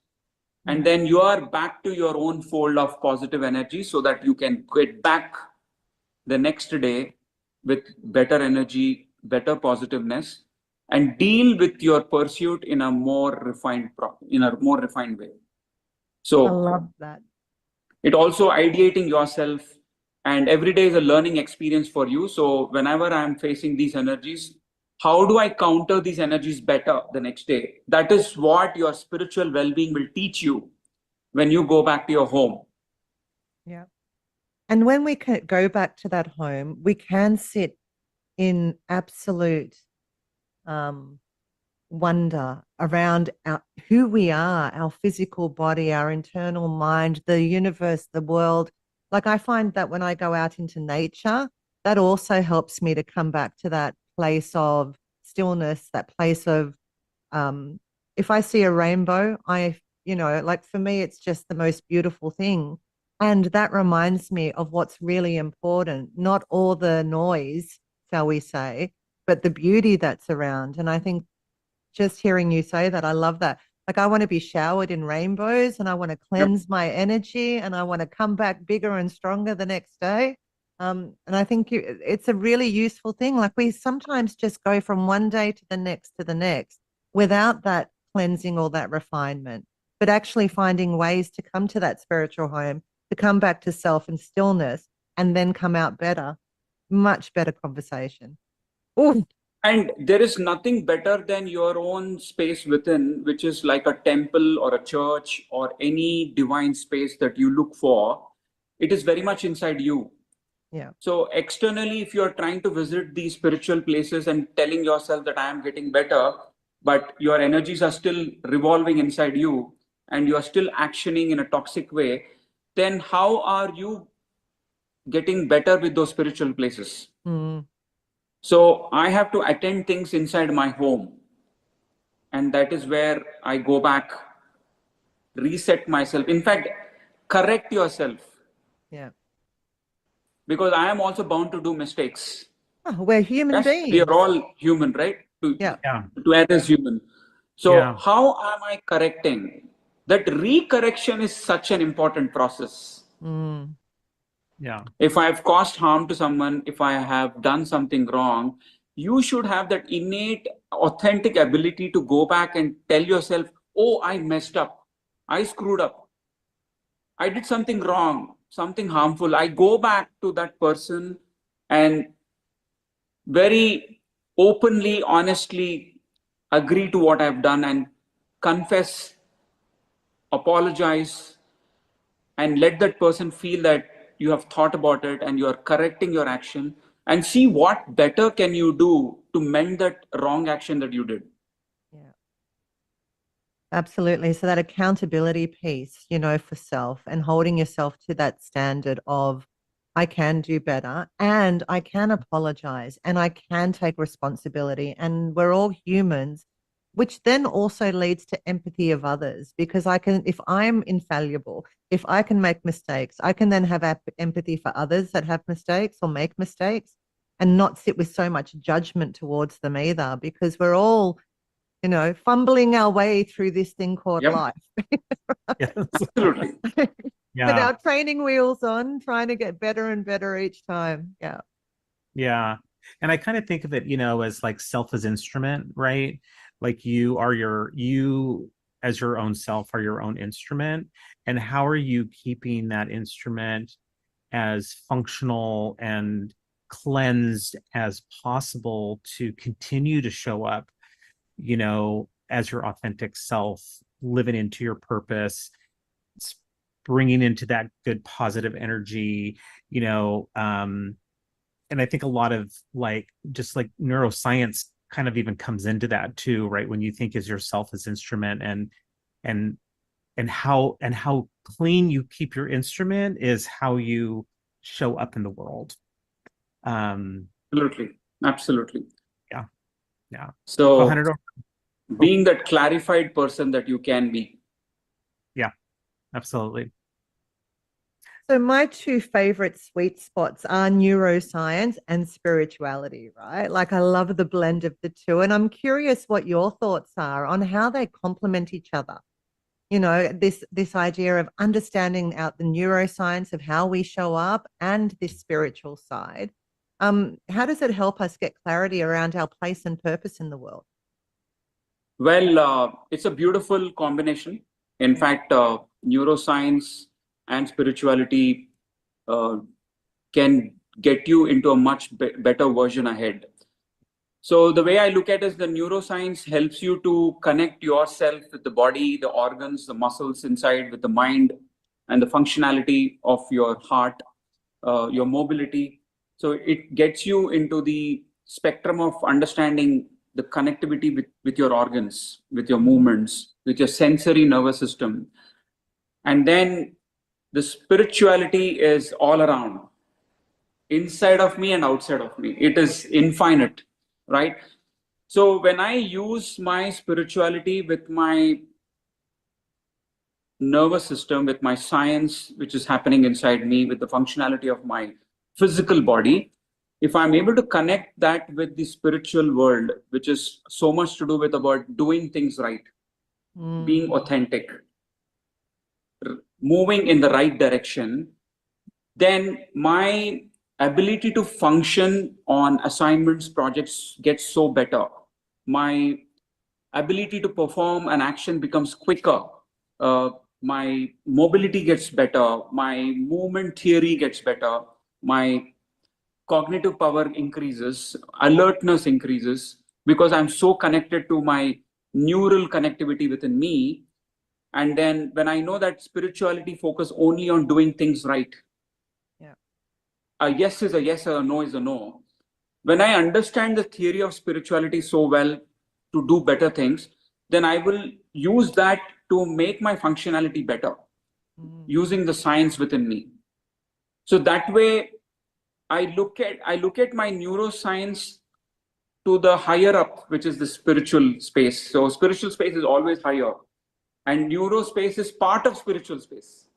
And then you are back to your own fold of positive energy so that you can get back the next day with better energy, better positiveness, and deal with your pursuit in a more refined way. So love that. it also ideating yourself, and every day is a learning experience for you. So whenever I'm facing these energies, how do I counter these energies better the next day? That is what your spiritual well-being will teach you when you go back to your home. Yeah. And when we can go back to that home, we can sit in absolute wonder around who we are, our physical body, our internal mind, the universe, the world. Like I find that when I go out into nature, that also helps me to come back to that place of stillness, that place of if I see a rainbow, like for me, it's just the most beautiful thing. And that reminds me of what's really important, not all the noise, shall we say, but the beauty that's around. And I think just hearing you say that, I love that. Like I want to be showered in rainbows and I want to cleanse my energy and I want to come back bigger and stronger the next day. And I think it's a really useful thing. Like we sometimes just go from one day to the next without that cleansing or that refinement, but actually finding ways to come to that spiritual home, to come back to self and stillness, and then come out better, much better conversation. Ooh. And there is nothing better than your own space within, which is like a temple or a church or any divine space that you look for. It is very much inside you. Yeah. So externally, if you're trying to visit these spiritual places and telling yourself that I am getting better, but your energies are still revolving inside you and you are still actioning in a toxic way, then how are you getting better with those spiritual places? Mm. So I have to attend things inside my home. And that is where I go back, reset myself. In fact, correct yourself. Yeah. Because I am also bound to do mistakes. Oh, we're human Yes, beings. we are all human, right? Yeah. To add as human. So how am I correcting? That recorrection is such an important process. Mm. Yeah. If I've caused harm to someone, if I have done something wrong, you should have that innate, authentic ability to go back and tell yourself, oh, I messed up. I screwed up. I did something wrong, something harmful. I go back to that person and very openly, honestly agree to what I've done and confess, apologize, and let that person feel that you have thought about it and you are correcting your action, and see what better can you do to mend that wrong action that you did. Yeah. Absolutely. So that accountability piece, for self and holding yourself to that standard of I can do better and I can apologize and I can take responsibility and we're all humans, which then also leads to empathy of others because if I'm infallible, if I can make mistakes, I can then have empathy for others that have mistakes or make mistakes and not sit with so much judgment towards them either because we're all fumbling our way through this thing called life. Yes. Absolutely. With our training wheels on, trying to get better and better each time. Yeah. Yeah. And I kind of think of it, as like self as instrument, right? Like you as your own self are your own instrument. And how are you keeping that instrument as functional and cleansed as possible to continue to show up, as your authentic self, living into your purpose, bringing into that good positive energy, and I think a lot of just like neuroscience kind of even comes into that too, right? When you think as yourself as instrument and how clean you keep your instrument is how you show up in the world. Absolutely. Yeah. So over. being that clarified person that you can be. Yeah, absolutely. So my two favorite sweet spots are neuroscience and spirituality, right? Like I love the blend of the two. And I'm curious what your thoughts are on how they complement each other. This idea of understanding out the neuroscience of how we show up and this spiritual side. How does it help us get clarity around our place and purpose in the world? Well, it's a beautiful combination. In fact, neuroscience and spirituality can get you into a much better version ahead. So the way I look at it is the neuroscience helps you to connect yourself with the body, the organs, the muscles inside, with the mind, and the functionality of your heart, your mobility. So it gets you into the spectrum of understanding the connectivity with your organs, with your movements, with your sensory nervous system. And then the spirituality is all around, inside of me and outside of me. It is infinite, right? So when I use my spirituality with my nervous system, with my science, which is happening inside me, with the functionality of my physical body, if I'm able to connect that with the spiritual world, which is so much to do with about doing things right, being authentic, moving in the right direction, then my ability to function on assignments, projects gets so better. My ability to perform an action becomes quicker. My mobility gets better. My movement theory gets better. My cognitive power increases. Alertness increases because I'm so connected to my neural connectivity within me. And then when I know that spirituality focus only on doing things right, a yes is a yes, a no is a no. When I understand the theory of spirituality so well to do better things, then I will use that to make my functionality better using the science within me. So that way I look at my neuroscience to the higher up, which is the spiritual space. So spiritual space is always higher, and neurospace is part of spiritual space.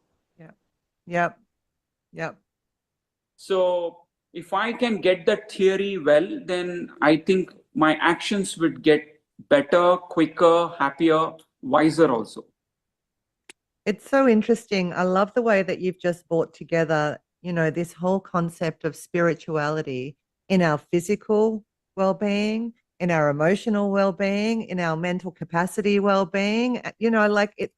Yep. So if I can get that theory well, then I think my actions would get better, quicker, happier, wiser also. It's so interesting. I love the way that you've just brought together, this whole concept of spirituality in our physical well-being, in our emotional well-being, in our mental capacity well-being. The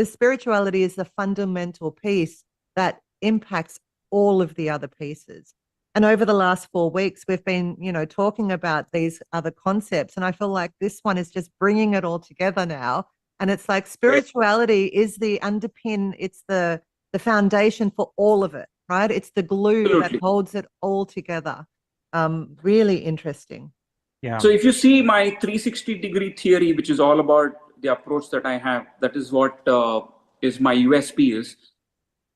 spirituality is the fundamental piece that impacts all of the other pieces. And over the last 4 weeks, we've been, talking about these other concepts. And I feel like this one is just bringing it all together now. And it's like spirituality is the underpin. It's the foundation for all of it, right? It's the glue Absolutely. that holds it all together. Really interesting. Yeah. So if you see my 360-degree theory, which is all about the approach that I have, that is what is my USP is.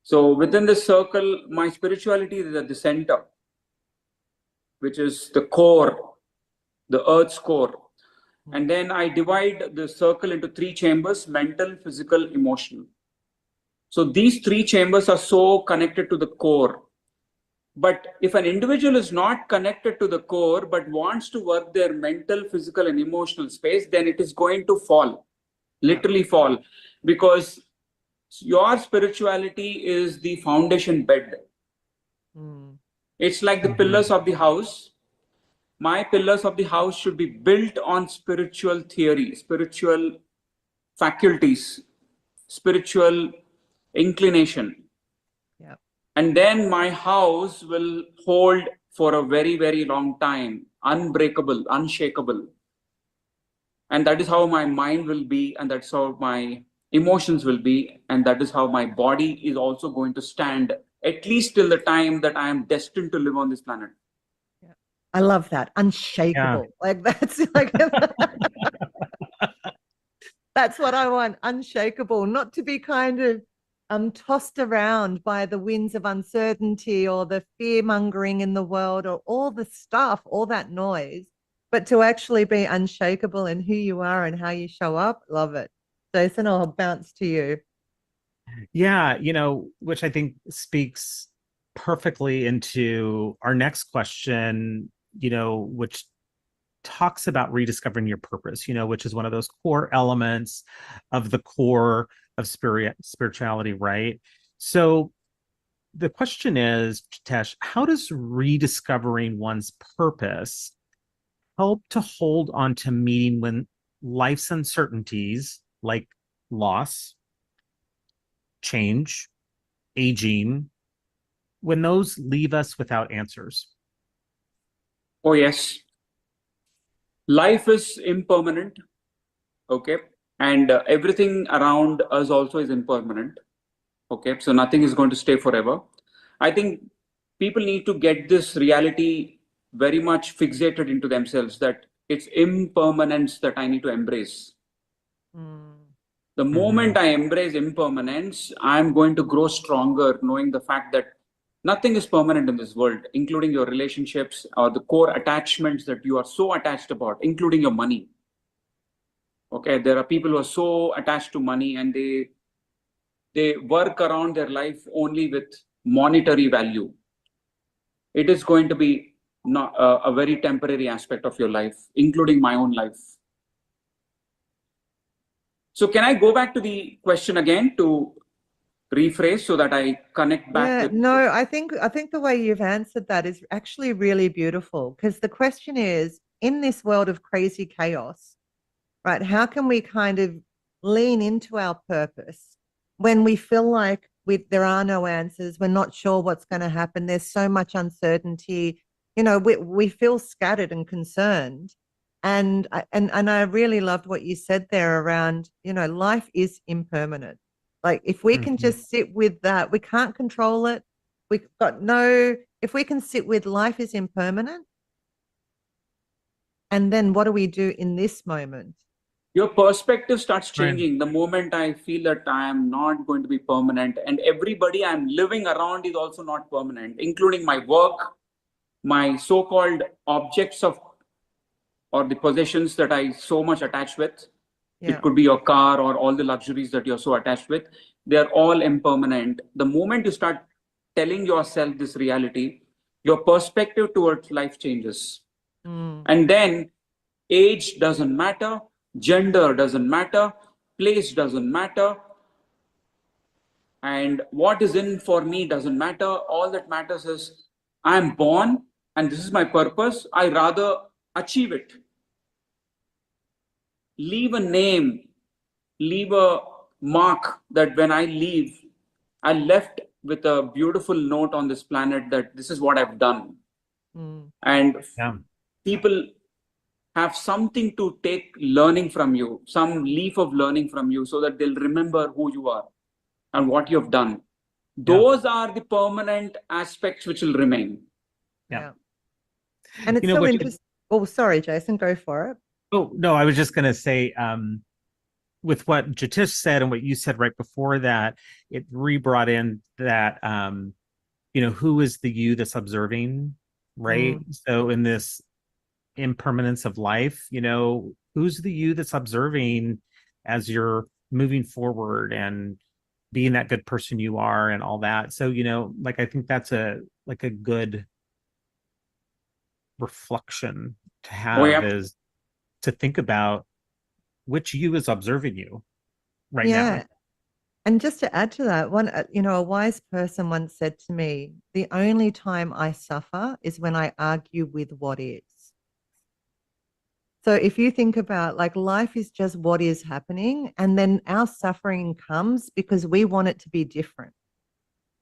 So within the circle, my spirituality is at the center, which is the core, the earth's core. And then I divide the circle into 3 chambers: mental, physical, emotional. So these 3 chambers are so connected to the core. But if an individual is not connected to the core, but wants to work their mental, physical, and emotional space, then it is going to fall, literally fall, because your spirituality is the foundation bed. It's like the pillars of the house. My pillars of the house should be built on spiritual theory, spiritual faculties, spiritual inclination. And then my house will hold for a very, very long time, unbreakable, unshakable. And that is how my mind will be, and that's how my emotions will be, and that is how my body is also going to stand, at least till the time that I am destined to live on this planet. I love that. Unshakable. Like that's like that's what I want. Unshakable, not to be kind of tossed around by the winds of uncertainty or the fear mongering in the world or all the stuff, all that noise, but to actually be unshakable in who you are and how you show up. Love it. Jason, I'll bounce to you. Yeah, which I think speaks perfectly into our next question, which talks about rediscovering your purpose, which is one of those core elements of the core of spirituality, right? So the question is, Jitesh, how does rediscovering one's purpose help to hold on to meeting when life's uncertainties, like loss, change, aging, when those leave us without answers? Oh, yes. Life is impermanent. Okay. And everything around us also is impermanent. Okay. So nothing is going to stay forever. I think people need to get this reality very much fixated into themselves, that it's impermanence that I need to embrace. The moment I embrace impermanence, I'm going to grow stronger, knowing the fact that nothing is permanent in this world, including your relationships or the core attachments that you are so attached about, including your money. Okay, there are people who are so attached to money, and they work around their life only with monetary value. It is going to be not a very temporary aspect of your life, including my own life. So can I go back to the question again to rephrase so that I connect back with? No, I think the way you've answered that is actually really beautiful, because the question is, in this world of crazy chaos, right, how can we kind of lean into our purpose when we feel like there are no answers, we're not sure what's going to happen, there's so much uncertainty, we feel scattered and concerned. And I really loved what you said there around, life is impermanent. Like, if we can just sit with that, we can't control it. If we can sit with life is impermanent, and then what do we do in this moment? Your perspective starts changing the moment I feel that I am not going to be permanent, and everybody I'm living around is also not permanent, including my work, my so-called objects or the possessions that I so much attach with. It could be your car or all the luxuries that you're so attached with. They're all impermanent. The moment you start telling yourself this reality, your perspective towards life changes. And then age doesn't matter, gender doesn't matter, place doesn't matter, and what is in for me doesn't matter. All that matters is I'm born and this is my purpose. I rather achieve it. Leave a name, leave a mark that when I leave, I left with a beautiful note on this planet that this is what I've done. And people have something to take learning from you, some leaf of learning from you, so that they'll remember who you are and what you have done. Those are the permanent aspects which will remain. And it's so interesting. Oh, sorry, Jason, go for it. Oh, no, I was just going to say, with what Jitesh said and what you said right before that, it re-brought in that, who is the you that's observing, right? So in this impermanence of life, who's the you that's observing as you're moving forward and being that good person you are and all that. So, I think that's a good reflection to have is to think about which you is observing you right now. And just to add to that, a wise person once said to me, the only time I suffer is when I argue with what is. So if you think about, life is just what is happening, and then our suffering comes because we want it to be different,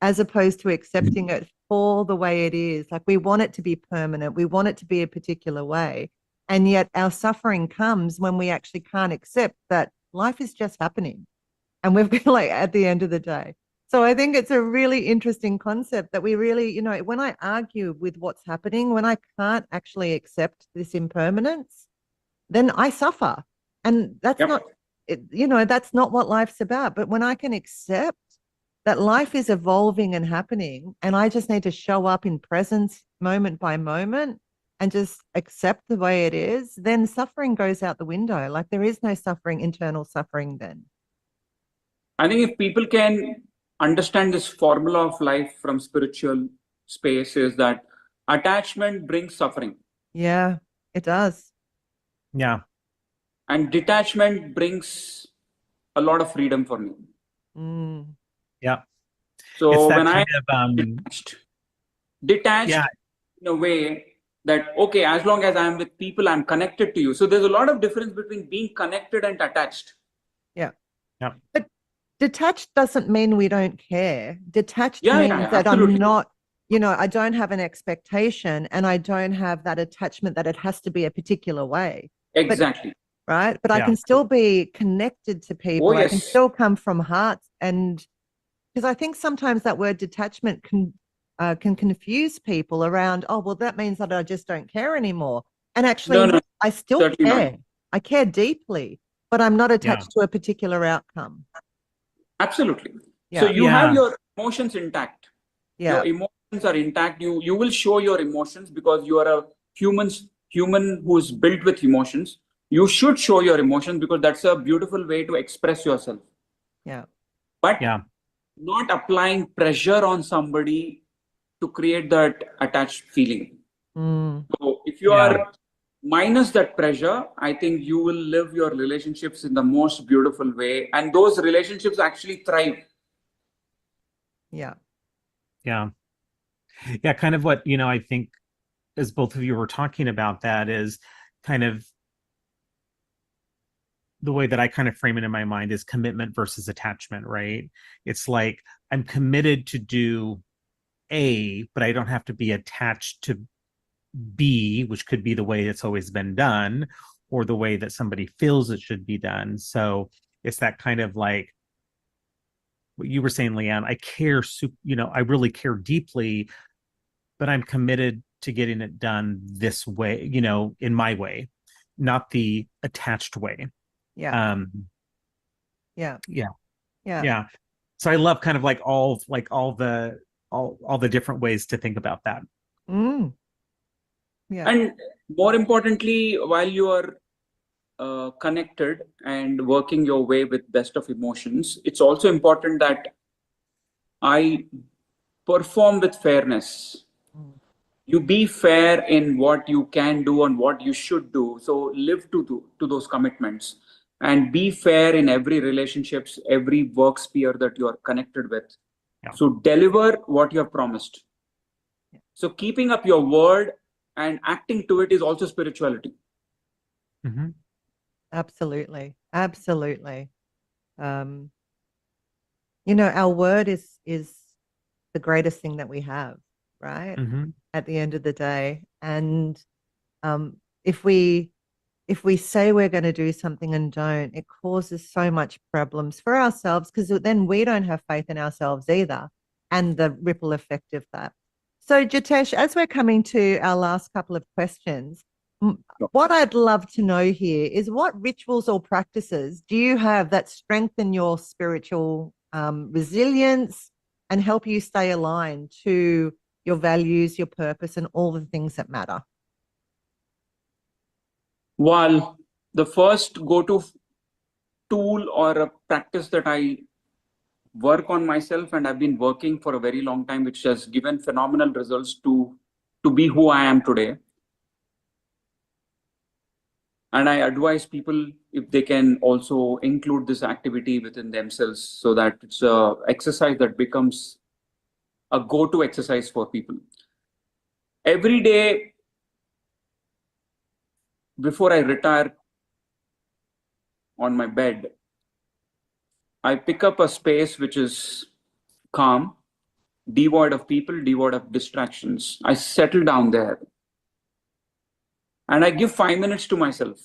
as opposed to accepting it for the way it is. Like, we want it to be permanent. We want it to be a particular way. And yet our suffering comes when we actually can't accept that life is just happening. And we've got, at the end of the day. So I think it's a really interesting concept that we really, when I argue with what's happening, when I can't actually accept this impermanence, then I suffer. And that's that's not what life's about. But when I can accept that life is evolving and happening, and I just need to show up in presence moment by moment and just accept the way it is, then suffering goes out the window. There is no suffering, internal suffering then. I think if people can understand this formula of life from spiritual space, is that attachment brings suffering. Yeah, it does. Yeah. And detachment brings a lot of freedom for me. Yeah. So when I detached in a way that, okay, as long as I'm with people, I'm connected to you. So there's a lot of difference between being connected and attached. Yeah. But detached doesn't mean we don't care. Detached Yeah, means that absolutely. I'm not, you know, I don't have an expectation and I don't have that attachment that it has to be a particular way. Exactly. Right. But I Yeah. can still be connected to Oh, people. I can yes. still come from hearts. And because I think sometimes that word detachment can confuse people around, oh, well, that means that I just don't care anymore. And actually, No, no, no, I still certainly not. care. I care deeply, but I'm not Yeah. attached to a particular outcome. Absolutely. So Yeah. you have Yeah. your emotions intact. Your Yeah. emotions are intact. You will show your emotions because you are a human who is built with emotions. You should show your emotions because that's a beautiful way to express yourself. Yeah. But Yeah. not applying pressure on somebody to create that attached feeling. Mm. So if you Yeah. are minus that pressure, I think you will live your relationships in the most beautiful way, and those relationships actually thrive. Yeah. Yeah. Yeah. Kind of what, you know, I think as both of you were talking about that is kind of the way that I kind of frame it in my mind is commitment versus attachment, right? It's like I'm committed to do A, but I don't have to be attached to B, which could be the way it's always been done or the way that somebody feels it should be done. So it's that kind of like what you were saying, Leanne, I care, you know, I really care deeply, but I'm committed to getting it done this way, you know, in my way, not the attached way. Yeah. Yeah, Yeah. Yeah. yeah. So I love kind of like all the different ways to think about that. Mm. Yeah. And more importantly, while you are connected and working your way with best of emotions, it's also important that I perform with fairness. Mm. You be fair in what you can do and what you should do. So live to those commitments and be fair in every relationships, every work sphere that you are connected with. Yeah. So deliver what you have promised. Yeah. So keeping up your word and acting to it is also spirituality. Mm-hmm. Absolutely. Absolutely. Um, you know, our word is the greatest thing that we have, right? Mm-hmm. At the end of the day. And um, if we say we're going to do something and don't, it causes so much problems for ourselves because then we don't have faith in ourselves either, and the ripple effect of that. So, Jitesh, as we're coming to our last couple of questions, what I'd love to know here is what rituals or practices do you have that strengthen your spiritual resilience and help you stay aligned to your values, your purpose, and all the things that matter? While the first go-to tool or a practice that I work on myself and I've been working for a very long time, which has given phenomenal results to be who I am today. And I advise people if they can also include this activity within themselves so that it's a exercise that becomes a go-to exercise for people. Every day before I retire on my bed, I pick up a space which is calm, devoid of people, devoid of distractions. I settle down there and I give 5 minutes to myself.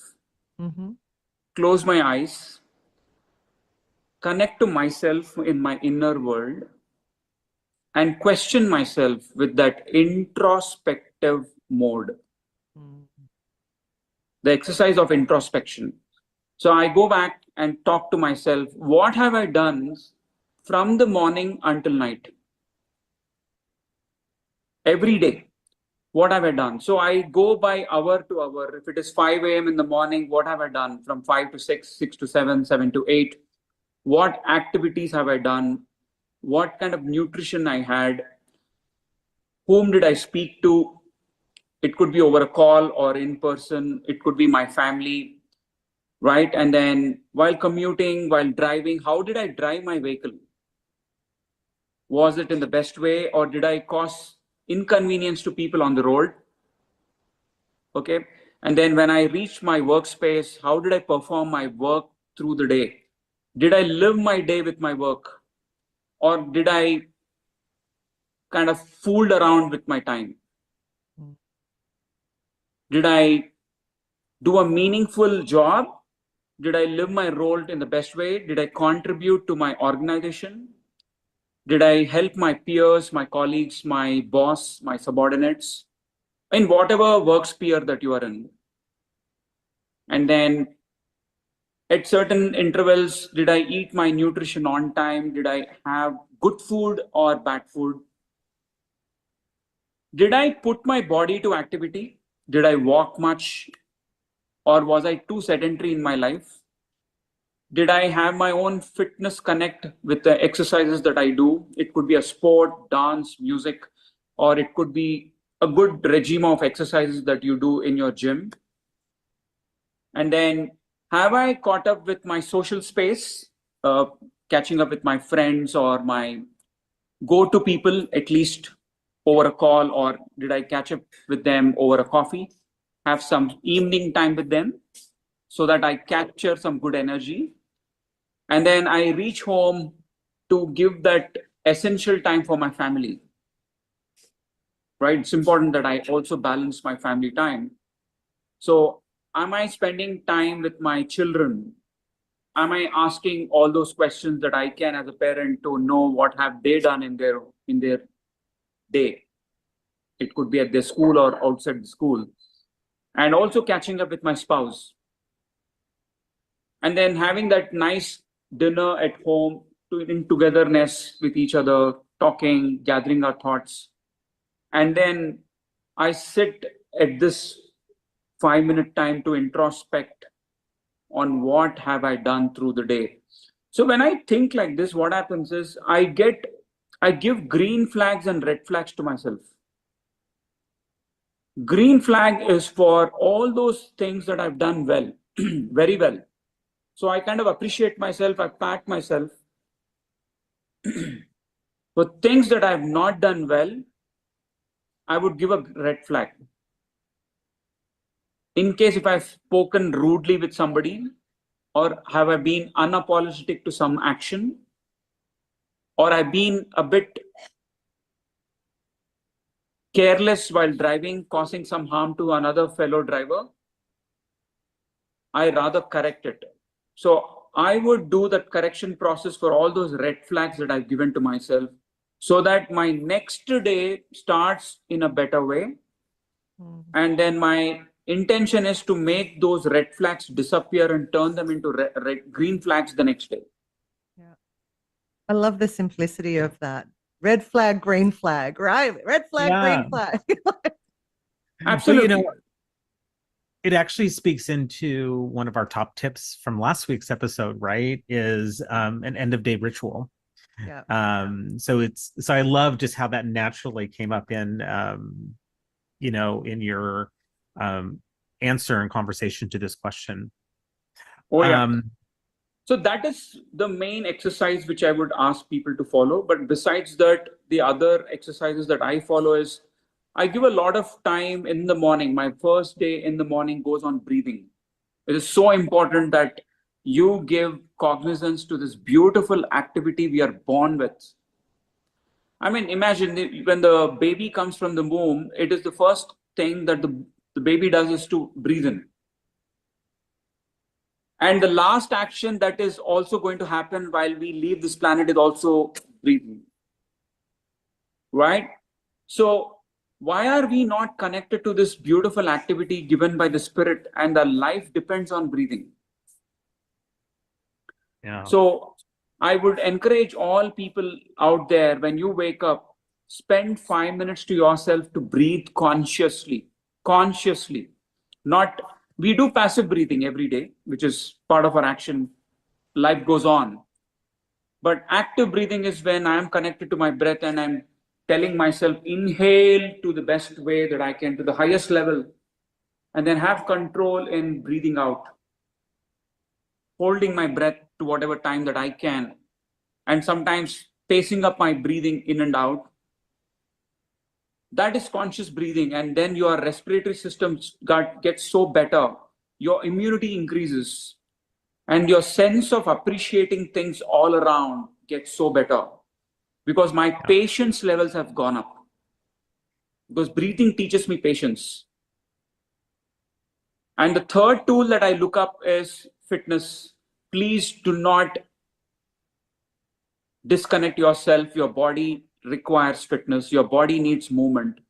Mm-hmm. Close my eyes, connect to myself in my inner world, and question myself with that introspective mode, Mm-hmm. the exercise of introspection. So I go back and talk to myself, what have I done from the morning until night? Every day. What have I done? So I go by hour to hour. If it is 5 a.m. in the morning, what have I done? From 5 to 6, 6 to 7, 7 to 8. What activities have I done? What kind of nutrition I had? Whom did I speak to? It could be over a call or in person. It could be my family, right? And then while commuting, while driving, how did I drive my vehicle? Was it in the best way or did I cause inconvenience to people on the road? Okay. And then when I reached my workspace, how did I perform my work through the day? Did I live my day with my work? Or did I kind of fooled around with my time? Did I do a meaningful job? Did I live my role in the best way? Did I contribute to my organization? Did I help my peers, my colleagues, my boss, my subordinates, in whatever work sphere that you are in? And then at certain intervals, did I eat my nutrition on time? Did I have good food or bad food? Did I put my body to activity? Did I walk much? Or was I too sedentary in my life? Did I have my own fitness connect with the exercises that I do? It could be a sport, dance, music, or it could be a good regime of exercises that you do in your gym. And then, have I caught up with my social space, catching up with my friends or my go-to people, at least over a call, or did I catch up with them over a coffee, have some evening time with them so that I capture some good energy? And then I reach home to give that essential time for my family, right? It's important that I also balance my family time. So am I spending time with my children? Am I asking all those questions that I can as a parent to know what have they done in their day? It could be at their school or outside the school. And also catching up with my spouse. And then having that nice dinner at home in togetherness with each other, talking, gathering our thoughts. And then I sit at this 5-minute time to introspect on what have I done through the day. So when I think like this, what happens is I give green flags and red flags to myself. Green flag is for all those things that I've done well, very well. So I kind of appreciate myself, I pat myself. For things that I have not done well, I would give a red flag. In case if I've spoken rudely with somebody, or have I been unapologetic to some action, or I've been a bit careless while driving, causing some harm to another fellow driver, I rather correct it. So I would do that correction process for all those red flags that I've given to myself so that my next day starts in a better way. And then my intention is to make those red flags disappear and turn them into green flags the next day. Yeah. I love the simplicity of that. Red flag, green flag, right? Red flag, green flag. Absolutely. Well, it actually speaks into one of our top tips from last week's episode, right? Is an end of day ritual. Yeah. So I love just how that naturally came up in in your answer and conversation to this question. Oh, yeah. So that is the main exercise which I would ask people to follow. But besides that, the other exercises that I follow is I give a lot of time in the morning. My first day in the morning goes on breathing. It is so important that you give cognizance to this beautiful activity we are born with. I mean, imagine when the baby comes from the womb, it is the first thing that the baby does is to breathe in. And the last action that is also going to happen while we leave this planet is also breathing. Right? So why are we not connected to this beautiful activity given by the spirit, and the life depends on breathing? Yeah. So I would encourage all people out there, when you wake up, spend 5 minutes to yourself to breathe consciously. Not, we do passive breathing every day, which is part of our action. Life goes on. But active breathing is when I am connected to my breath and I'm telling myself, inhale to the best way that I can, to the highest level, and then have control in breathing out, holding my breath to whatever time that I can, and sometimes pacing up my breathing in and out. That is conscious breathing, and then your respiratory system gets so better, your immunity increases, And your sense of appreciating things all around gets so better because my patience levels have gone up. Because breathing teaches me patience. And the third tool that I look up is fitness. Please do not disconnect yourself. Your body requires fitness. Your body needs movement.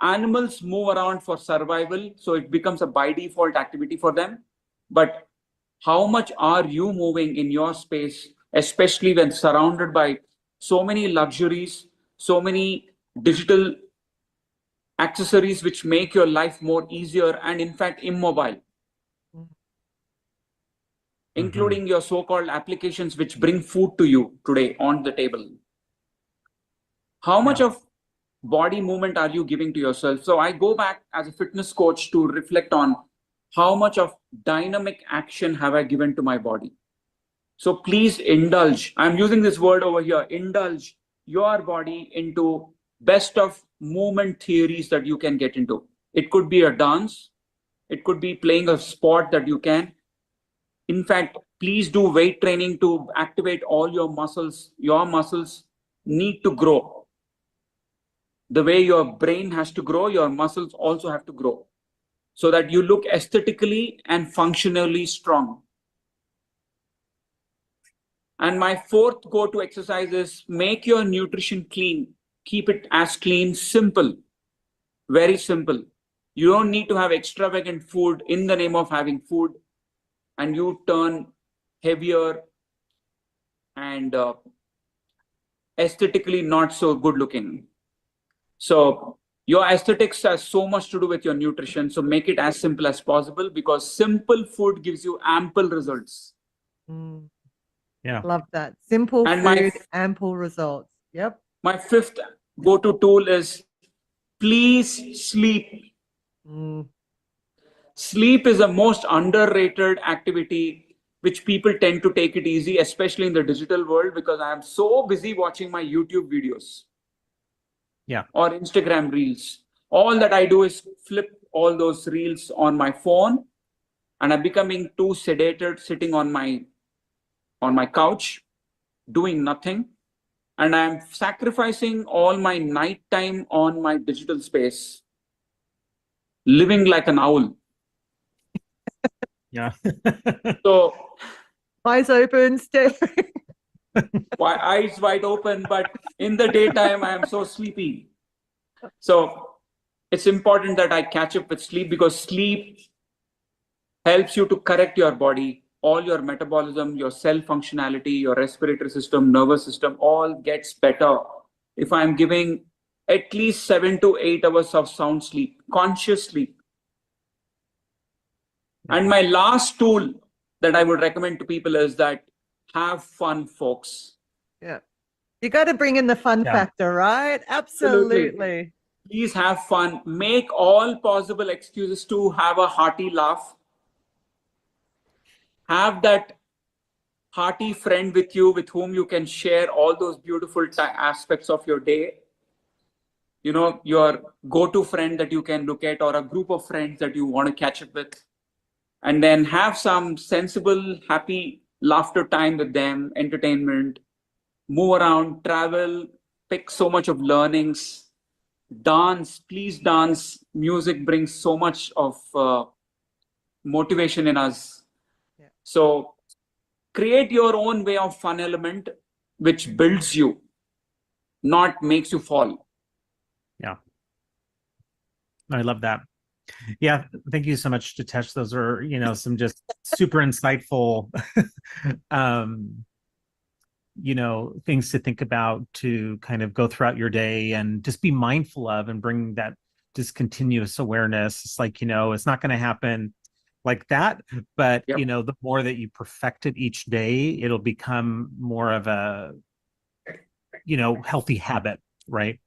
Animals move around for survival, so it becomes a by default activity for them. But how much are you moving in your space, especially when surrounded by so many luxuries, so many digital accessories which make your life more easier and in fact immobile, including your so-called applications which bring food to you today on the table? How much of body movement are you giving to yourself? So I go back as a fitness coach to reflect on how much of dynamic action have I given to my body. So please indulge. I'm using this word over here, indulge your body into best of movement theories that you can get into. It could be a dance. It could be playing a sport that you can. In fact, please do weight training to activate all your muscles. Your muscles need to grow. The way your brain has to grow, your muscles also have to grow so that you look aesthetically and functionally strong. And my fourth go-to exercise is make your nutrition clean. Keep it as clean, simple, very simple. You don't need to have extravagant food in the name of having food, and you turn heavier and aesthetically not so good looking. So your aesthetics has so much to do with your nutrition. So make it as simple as possible because simple food gives you ample results. Yeah. Love that. Simple And food, ample results. Yep. My fifth go-to tool is please sleep. Sleep is the most underrated activity which people tend to take it easy, especially in the digital world, because I am so busy watching my YouTube videos. Or Instagram reels. All that I do is flip all those reels on my phone, and I'm becoming too sedated sitting on my couch doing nothing, and I'm sacrificing all my nighttime on my digital space, living like an owl. Yeah. So eyes open, staring. Eyes wide open, but in the daytime I am so sleepy. So it's important that I catch up with sleep because sleep helps you to correct your body. All your metabolism, your cell functionality, your respiratory system, nervous system, all gets better if I'm giving at least 7 to 8 hours of sound sleep, conscious sleep. And my last tool that I would recommend to people is that have fun, folks. Yeah. You got to bring in the fun factor, right? Absolutely. Please have fun. Make all possible excuses to have a hearty laugh. Have that hearty friend with you with whom you can share all those beautiful aspects of your day. You know, your go-to friend that you can look at, or a group of friends that you want to catch up with. And then have some sensible, happy laughter time with them, entertainment, move around, travel, pick so much of learnings, dance, please dance. Music brings so much of motivation in us. So create your own way of fun element, which builds you, not makes you fall. Yeah. I love that. Yeah, thank you so much, Jitesh. Those are, some just super insightful, things to think about, to kind of go throughout your day and just be mindful of and bring that discontinuous awareness. It's like, it's not going to happen like that, but the more that you perfect it each day, it'll become more of a, healthy habit, right?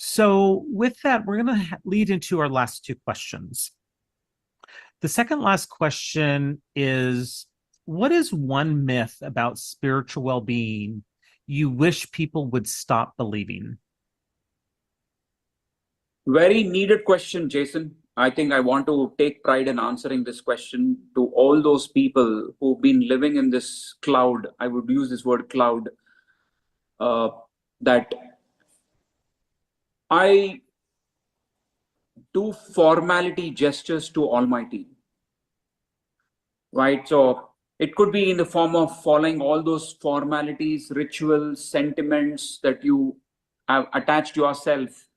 So with that, we're going to lead into our last two questions. The second last question is, what is one myth about spiritual well-being you wish people would stop believing? Very needed question, Jason. I think I want to take pride in answering this question to all those people who've been living in this cloud. I would use this word cloud, that I do formality gestures to Almighty, right? So it could be in the form of following all those formalities, rituals, sentiments that you have attached yourself,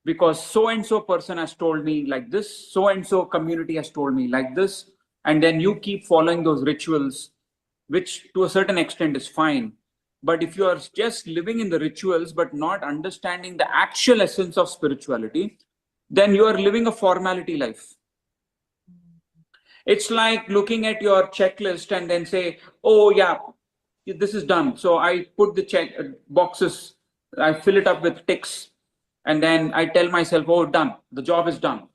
because so and so person has told me like this, so and so community has told me like this, and then you keep following those rituals, which to a certain extent is fine. But if you are just living in the rituals but not understanding the actual essence of spirituality, then you are living a formality life. It's like looking at your checklist and then say, oh yeah, this is done. So I put the check boxes, I fill it up with ticks, and then I tell myself, oh, done, the job is done.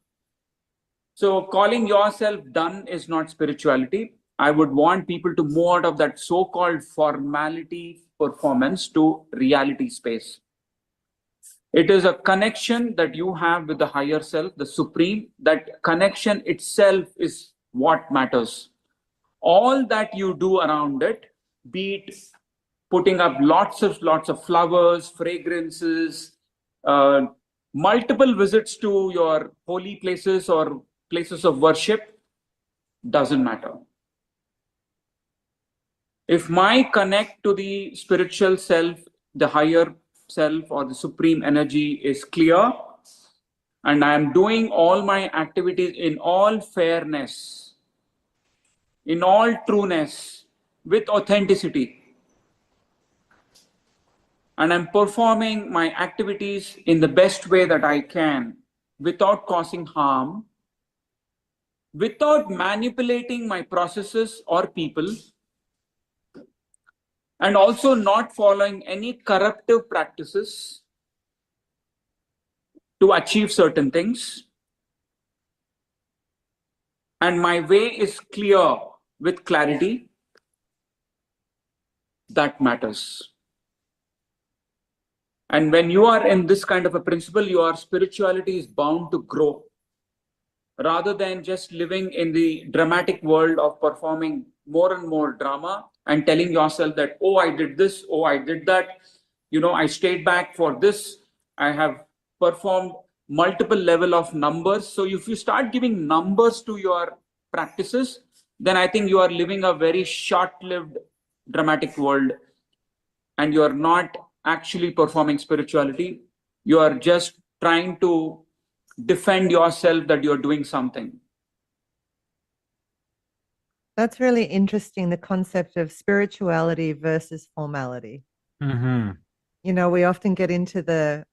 So calling yourself done is not spirituality. I would want people to move out of that so-called formality performance to reality space. It is a connection that you have with the higher self, the supreme. That connection itself is what matters. All that you do around it, be it putting up lots of flowers, fragrances, multiple visits to your holy places or places of worship, doesn't matter. If my connect to the spiritual self, the higher self or the supreme energy is clear, and I am doing all my activities in all fairness, in all trueness, with authenticity, and I'm performing my activities in the best way that I can without causing harm, without manipulating my processes or people, and also not following any corruptive practices to achieve certain things. And my way is clear with clarity. That matters. And when you are in this kind of a principle, your spirituality is bound to grow, rather than just living in the dramatic world of performing more and more drama and telling yourself that, oh, I did this, oh, I did that, I stayed back for this, I have performed multiple level of numbers. So if you start giving numbers to your practices, then I think you are living a very short-lived dramatic world, and you are not actually performing spirituality. You are just trying to defend yourself that you're doing something. That's really interesting, the concept of spirituality versus formality. Mm-hmm. You know, we often get into the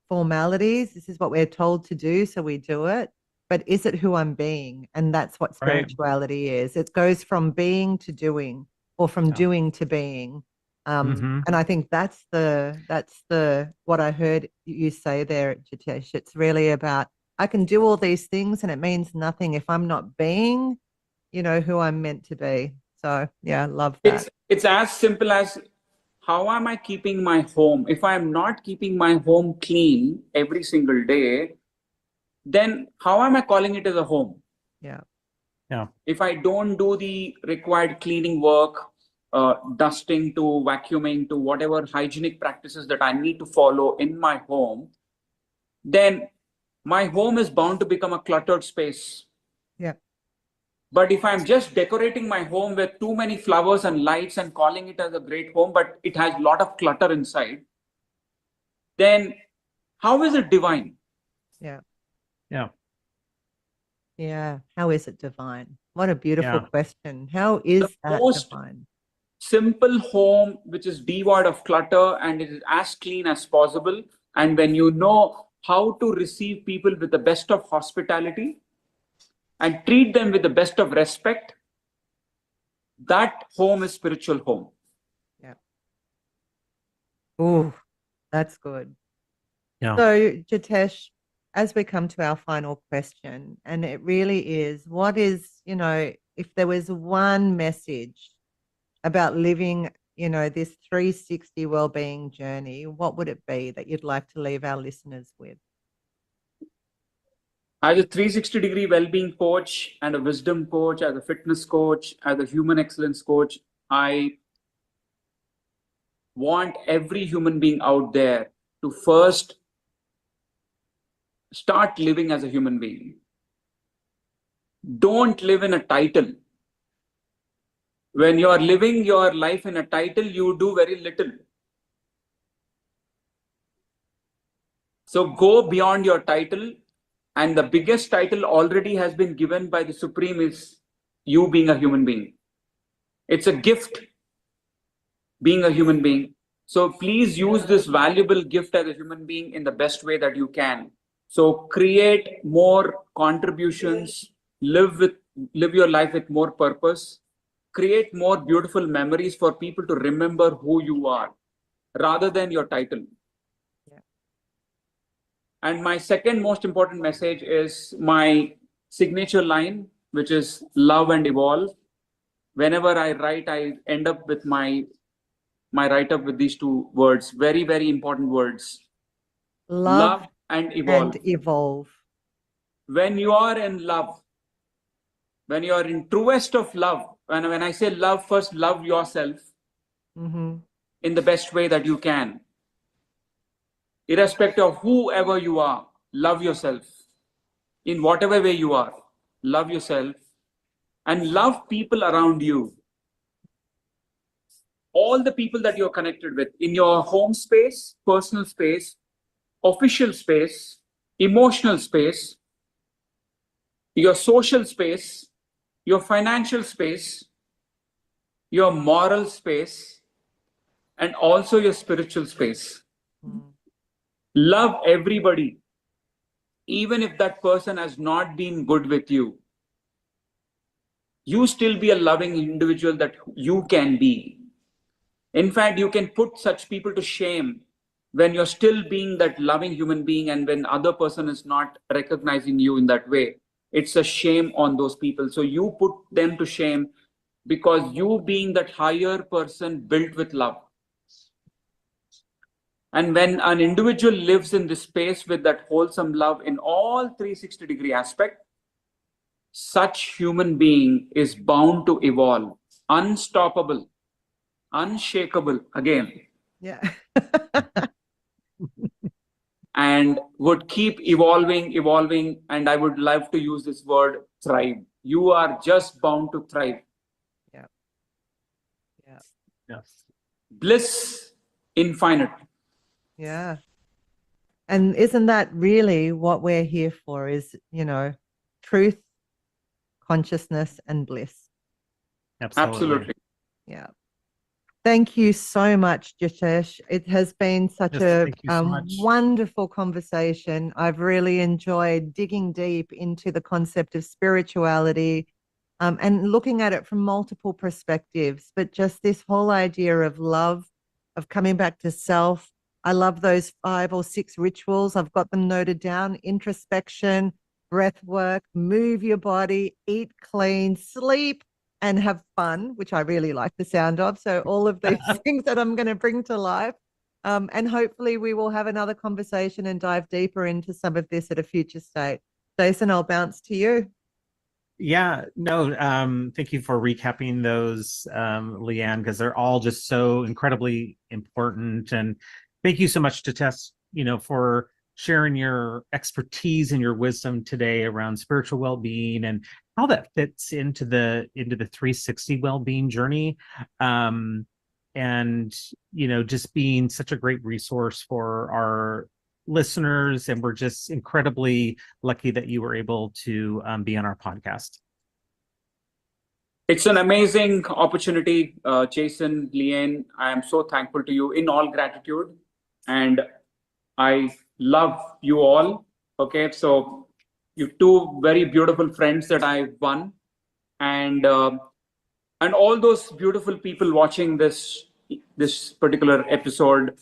formalities. This is what we're told to do, so we do it. But is it who I'm being? And that's what Right. spirituality is. It goes from being to doing, or from doing to being. And I think that's the what I heard you say there, Jitesh. It's really about, I can do all these things and it means nothing if I'm not being, who I'm meant to be. So yeah, I love that. It's as simple as, how am I keeping my home? If I'm not keeping my home clean every single day, then how am I calling it as a home? Yeah. Yeah. If I don't do the required cleaning work, dusting to vacuuming to whatever hygienic practices that I need to follow in my home, then my home is bound to become a cluttered space. Yeah. But if I'm just decorating my home with too many flowers and lights and calling it as a great home, but it has a lot of clutter inside, then how is it divine? Yeah. Yeah. Yeah. How is it divine? What a beautiful Yeah. question. How is The that most divine? simple home, which is devoid of clutter and it is as clean as possible. And when you know how to receive people with the best of hospitality and treat them with the best of respect, that home is spiritual home. Yeah. Oh, that's good. Yeah. So, Jitesh, as we come to our final question, and it really is, what is, if there was one message about living, this 360 well-being journey, what would it be that you'd like to leave our listeners with? As a 360-degree well-being coach and a wisdom coach, as a fitness coach, as a human excellence coach, I want every human being out there to first start living as a human being. Don't live in a title. When you are living your life in a title, you do very little. So go beyond your title, and the biggest title already has been given by the Supreme is you being a human being. It's a gift being a human being. So please use this valuable gift as a human being in the best way that you can. So create more contributions, live your life with more purpose, create more beautiful memories for people to remember who you are rather than your title. Yeah. And my second most important message is my signature line, which is love and evolve. Whenever I write, I end up with my write-up with these two words, very, very important words. Love and evolve. and evolve. When you are in love, when you are in truest of love, when I say love, first love yourself in the best way that you can. Irrespective of whoever you are, love yourself. In whatever way you are, love yourself and love people around you. All the people that you're connected with in your home space, personal space, official space, emotional space, your social space, your financial space, your moral space, and also your spiritual space. Love everybody, even if that person has not been good with you. You still be a loving individual that you can be. In fact, you can put such people to shame when you're still being that loving human being, and when other person is not recognizing you in that way. It's a shame on those people. So you put them to shame because you being that higher person built with love. And when an individual lives in this space with that wholesome love in all 360-degree aspect, such human being is bound to evolve, unstoppable, unshakable again. Yeah. And would keep evolving. And I would love to use this word, thrive. You are just bound to thrive. Yeah. Yeah. Yes. Bliss infinite. Yeah. And isn't that really what we're here for, is, truth, consciousness, and bliss? Absolutely. Yeah. Thank you so much, Jitesh. It has been such a thank you so much. wonderful conversation. I've really enjoyed digging deep into the concept of spirituality, and looking at it from multiple perspectives, but just this whole idea of love, of coming back to self. I love those 5 or 6 rituals. I've got them noted down: introspection, breath work, move your body, eat clean, sleep, and have fun, which I really like the sound of. So all of these things that I'm going to bring to life. And hopefully we will have another conversation and dive deeper into some of this at a future state. Jason, I'll bounce to you. Yeah, no, thank you for recapping those, Leanne, because they're all just so incredibly important. And thank you so much to Tess, for sharing your expertise and your wisdom today around spiritual well-being and how that fits into the 360 well-being journey. And just being such a great resource for our listeners. And we're just incredibly lucky that you were able to be on our podcast. It's an amazing opportunity, Jason, Leanne. I am so thankful to you in all gratitude. And I love you all. Okay, so you two very beautiful friends that I've won. And all those beautiful people watching this particular episode,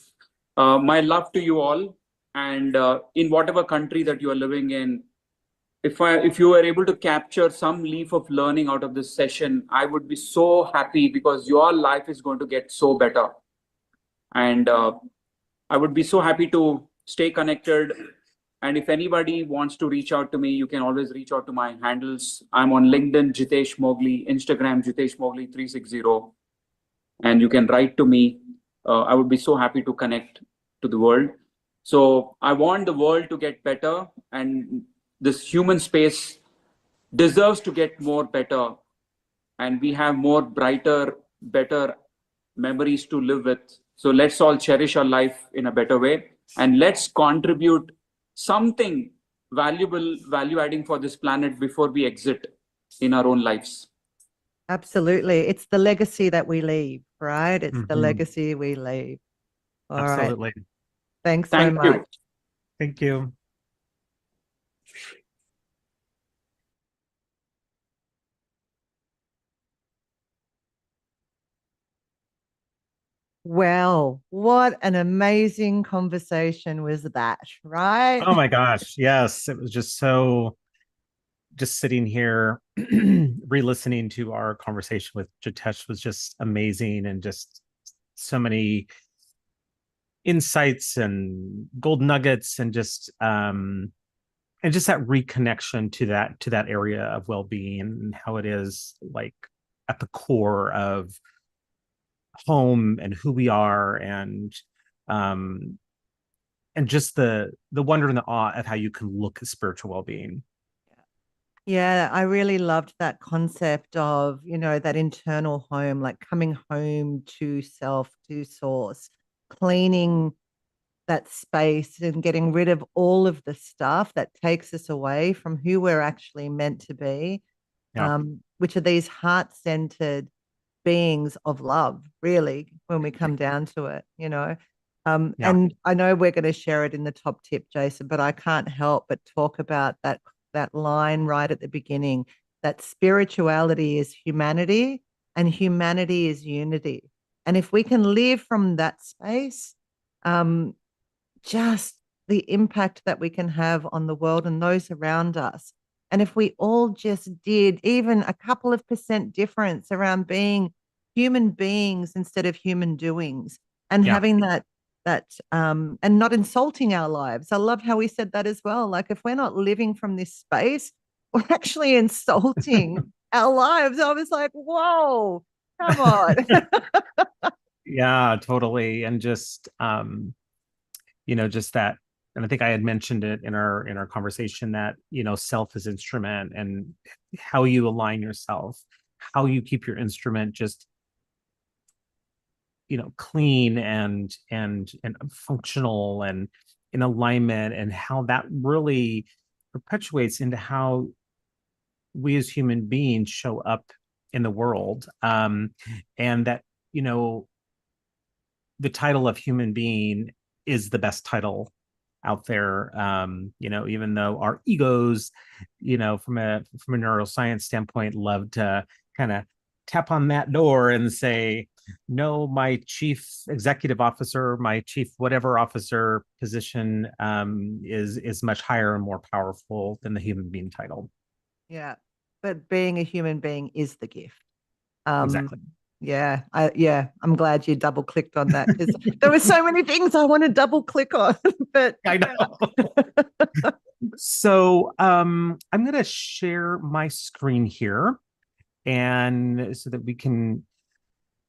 my love to you all. And in whatever country that you are living in, if you were able to capture some leaf of learning out of this session, I would be so happy, because your life is going to get so better. And I would be so happy to stay connected And if anybody wants to reach out to me, you can always reach out to my handles. I'm on LinkedIn, Jitesh Mogli, Instagram, Jitesh Mogli 360, and you can write to me. I would be so happy to connect to the world. So I want the world to get better, and this human space deserves to get more better, and we have more brighter, better memories to live with. So let's all cherish our life in a better way, and let's contribute something valuable, value adding for this planet before we exit in our own lives. Absolutely. It's the legacy that we leave, right? It's the Mhm. legacy we leave. All right. Absolutely. Thanks so Thank much. you. Thank you. Well, what an amazing conversation was that, right? Oh my gosh. Yes. It was just sitting here re-listening to our conversation with Jitesh was just amazing, and just so many insights and gold nuggets, and just that reconnection to that area of well-being, and how it is like at the core of home and who we are, um and just the wonder and the awe of how you can look at spiritual well-being. Yeah, I really loved that concept of, that internal home, like coming home to self, to source, cleaning that space and getting rid of all of the stuff that takes us away from who we're actually meant to be, Yeah. which are these heart-centered beings of love, really, when we come down to it. Yeah. And I know we're going to share it in the top tip, Jason, but I can't help but talk about that line right at the beginning, that spirituality is humanity and humanity is unity. And if we can live from that space, um, just the impact that we can have on the world and those around us. And if we all just did even a couple of percent difference around being human beings instead of human doings, and Yeah. having that and not insulting our lives. I love how we said that as well. Like, if we're not living from this space, we're actually insulting our lives. I was like, whoa, come on. Yeah, totally. And just just that, and I think I had mentioned it in our conversation, that self is instrument, and how you align yourself, how you keep your instrument just clean and functional and in alignment, and how that really perpetuates into how we as human beings show up in the world. And that the title of human being is the best title out there. Even though our egos, from a neuroscience standpoint, love to kind of tap on that door and say, no, my chief executive officer, my chief whatever officer position is much higher and more powerful than the human being title. Yeah. But being a human being is the gift. Exactly. Yeah, I'm glad you double clicked on that, because there were so many things I want to double click on, but I know. So I'm going to share my screen here, and so that we can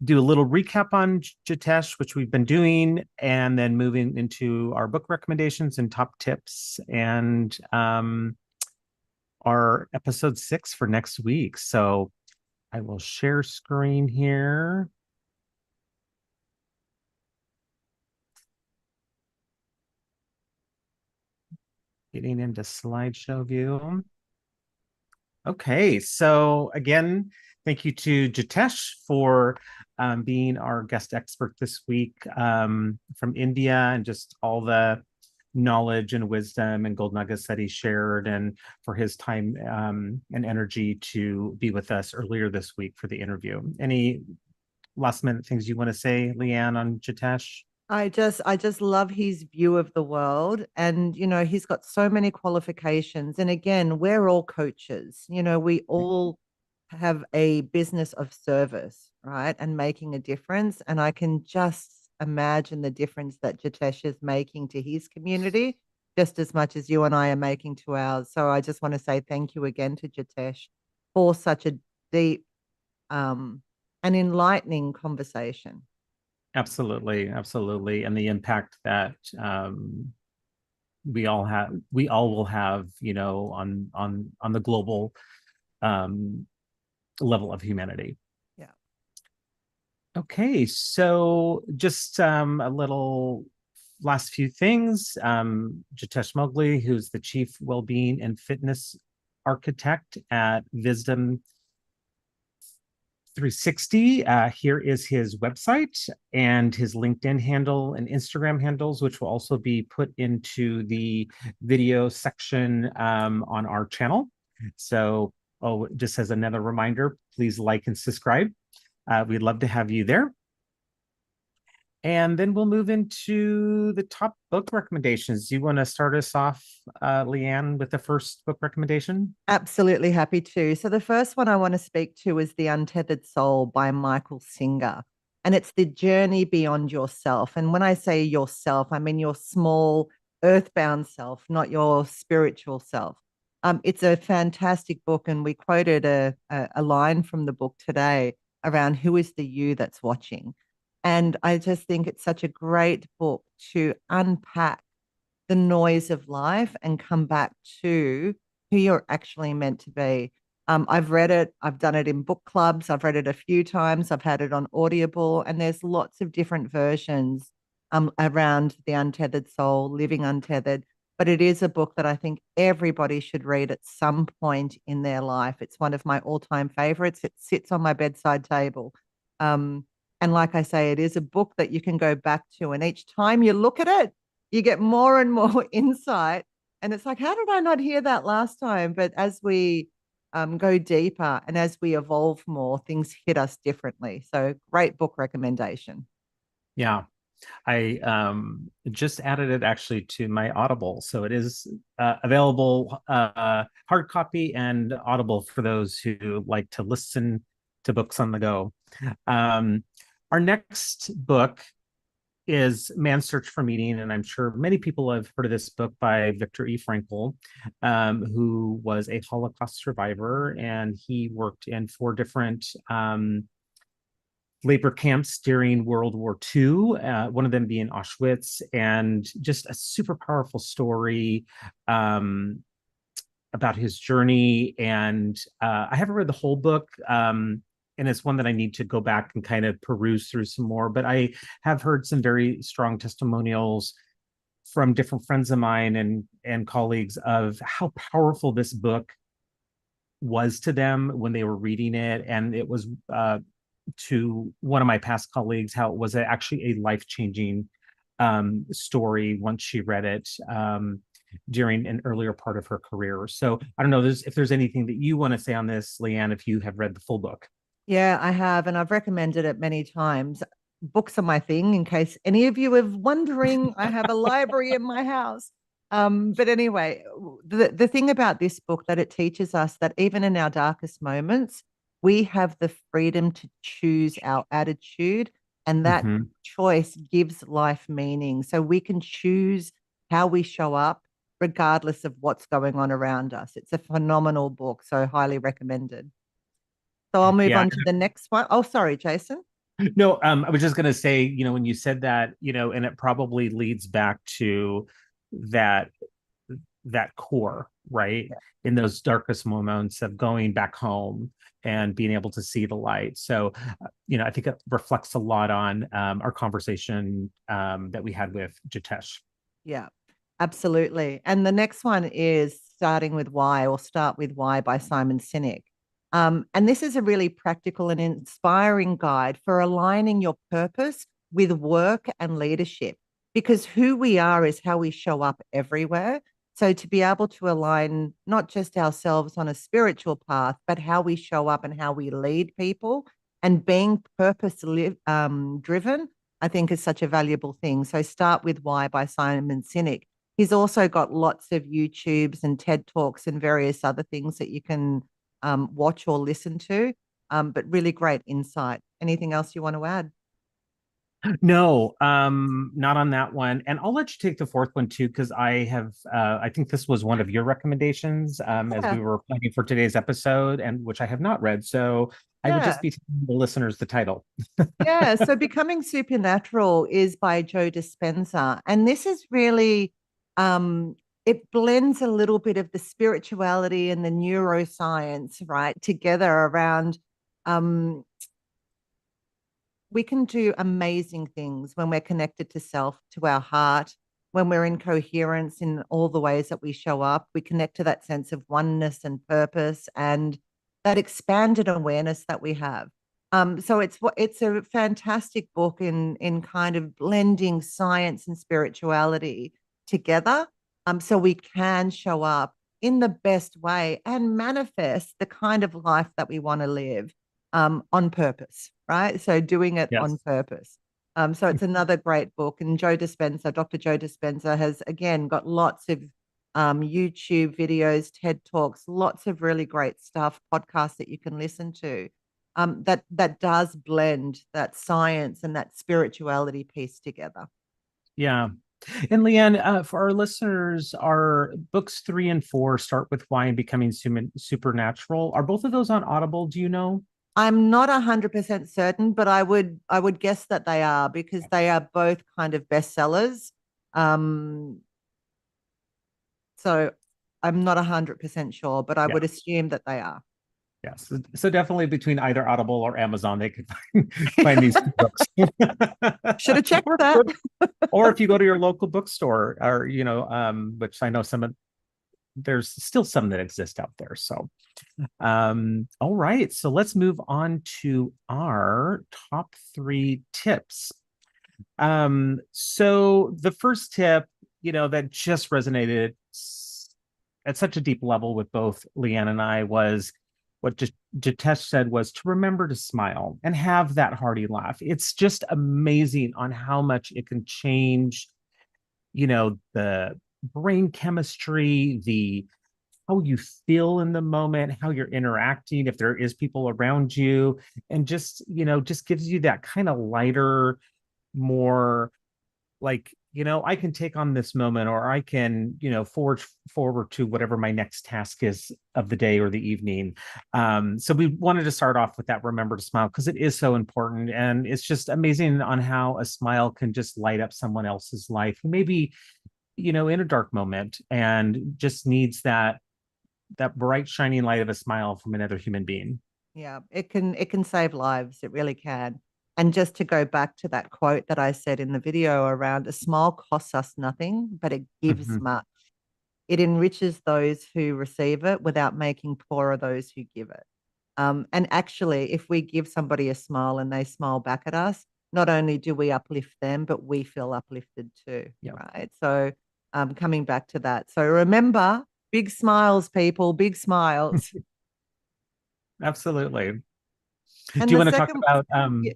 do a little recap on Jitesh, which we've been doing, and then moving into our book recommendations and top tips, and our episode 6 for next week. So I will share screen here. Getting into slideshow view. Okay, so again, thank you to Jitesh for being our guest expert this week, from India, and just all the knowledge and wisdom and gold nuggets that he shared, and for his time and energy to be with us earlier this week for the interview. Any last minute things you want to say, Leanne, on Jitesh? I just love his view of the world, and he's got so many qualifications. And again, we're all coaches. We all have a business of service, right? And making a difference. And I can just imagine the difference that Jitesh is making to his community. just as much as you and I are making to ours. So I just want to say thank you again to Jitesh for such a deep and enlightening conversation. Absolutely, absolutely, and the impact that we all will have, on the global level of humanity. Yeah. Okay, so just a little last few things. Jitesh Mogli, who's the Chief Wellbeing and Fitness Architect at Wisdom 360. Here is his website and his LinkedIn handle and Instagram handles, which will also be put into the video section on our channel. So, just as another reminder, please like and subscribe. We'd love to have you there. And then we'll move into the top book recommendations. Do you want to start us off, Leanne, with the first book recommendation? Absolutely happy to. So the first one I want to speak to is The Untethered Soul by Michael Singer. And it's the journey beyond yourself. And when I say yourself, I mean your small earthbound self, not your spiritual self. It's a fantastic book. And we quoted a line from the book today around who is the you that's watching. And I just think it's such a great book to unpack the noise of life and come back to who you're actually meant to be. I've read it, I've done it in book clubs, I've read it a few times, I've had it on Audible, and there's lots of different versions around the untethered soul, living untethered. But it is a book that I think everybody should read at some point in their life. It's one of my all-time favorites. It sits on my bedside table. And like I say, it is a book that you can go back to. And each time you look at it, you get more and more insight. And it's like, how did I not hear that last time? But as we go deeper and as we evolve more, things hit us differently. So great book recommendation. Yeah. I just added it actually to my Audible. So it is available hard copy and Audible for those who like to listen to books on the go. Our next book is Man's Search for Meaning, and I'm sure many people have heard of this book by Viktor E. Frankl, who was a Holocaust survivor, and he worked in 4 different labor camps during World War II, one of them being Auschwitz, and just a super powerful story about his journey. And I haven't read the whole book, and it's one that I need to go back and kind of peruse through some more, but I have heard some very strong testimonials from different friends of mine and colleagues of how powerful this book was to them when they were reading it. And it was to one of my past colleagues, how it was actually a life-changing story once she read it during an earlier part of her career. So I don't know if there's anything that you want to say on this, Leanne, if you have read the full book. Yeah, I have, and I've recommended it many times. Books are my thing, in case any of you are wondering. I have a library in my house. But anyway, the thing about this book that it teaches us that even in our darkest moments, we have the freedom to choose our attitude, and that choice gives life meaning. So we can choose how we show up regardless of what's going on around us. It's a phenomenal book, so highly recommended. So I'll move on to the next one. Oh, sorry, Jason. No, I was just going to say, when you said that, and it probably leads back to that core, right? Yeah. In those darkest moments of going back home and being able to see the light. So, I think it reflects a lot on our conversation that we had with Jitesh. Yeah, absolutely. And the next one is Starting with Why, or Start with Why by Simon Sinek. And this is a really practical and inspiring guide for aligning your purpose with work and leadership, because who we are is how we show up everywhere. So to be able to align not just ourselves on a spiritual path, but how we show up and how we lead people, and being purpose driven, I think is such a valuable thing. So Start with Why by Simon Sinek. He's also got lots of YouTubes and TED Talks and various other things that you can watch or listen to, but really great insight. Anything else you want to add? No, not on that one. And I'll let you take the fourth one too, because I think this was one of your recommendations as Yeah, we were planning for today's episode, and which I have not read. So I would just yeah. be telling the listeners the title. Yeah, so Becoming Supernatural is by Joe Dispenza. And this is really, it blends a little bit of the spirituality and the neuroscience, right, together around um, we can do amazing things when we're connected to self, to our heart, when we're in coherence in all the ways that we show up. We connect to that sense of oneness and purpose and that expanded awareness that we have. So it's a fantastic book in kind of blending science and spirituality together, so we can show up in the best way and manifest the kind of life that we want to live, on purpose, right? So doing it on Yes. purpose. So it's another great book. And Joe Dispenza, Dr. Joe Dispenza, has again got lots of YouTube videos, TED Talks, lots of really great stuff, podcasts that you can listen to. That does blend that science and that spirituality piece together. Yeah. And Leanne, for our listeners, our books 3 and 4 start with why and becoming supernatural. Are both of those on Audible? Do you know? I'm not 100% certain, but I would guess that they are because they are both kind of bestsellers. Um, so I'm not 100% sure, but I Yeah. would assume that they are. Yes. So definitely between either Audible or Amazon, they could find these two books. Should have checked or, that. or, or if you go to your local bookstore, or which I know there's still some that exist out there. So all right. So let's move on to our top 3 tips. So the first tip, that just resonated at such a deep level with both Leanne and I was what Jitesh said was to remember to smile and have that hearty laugh. It's just amazing on how much it can change, the brain chemistry, the how you feel in the moment, how you're interacting, if there is people around you, and just gives you that kind of lighter, more like, I can take on this moment, or I can, forge forward to whatever my next task is of the day or the evening. So we wanted to start off with that remember to smile because it is so important. And it's just amazing on how a smile can just light up someone else's life who maybe, in a dark moment and just needs that bright shining light of a smile from another human being. Yeah, it can save lives. It really can. And just to go back to that quote that I said in the video around a smile costs us nothing, but it gives Mhm. much. It enriches those who receive it without making poorer those who give it. And actually, if we give somebody a smile and they smile back at us, not only do we uplift them, but we feel uplifted too, Yeah. right? So, coming back to that. So remember, big smiles, people, big smiles. Absolutely. Do And you the want to talk second, about yeah,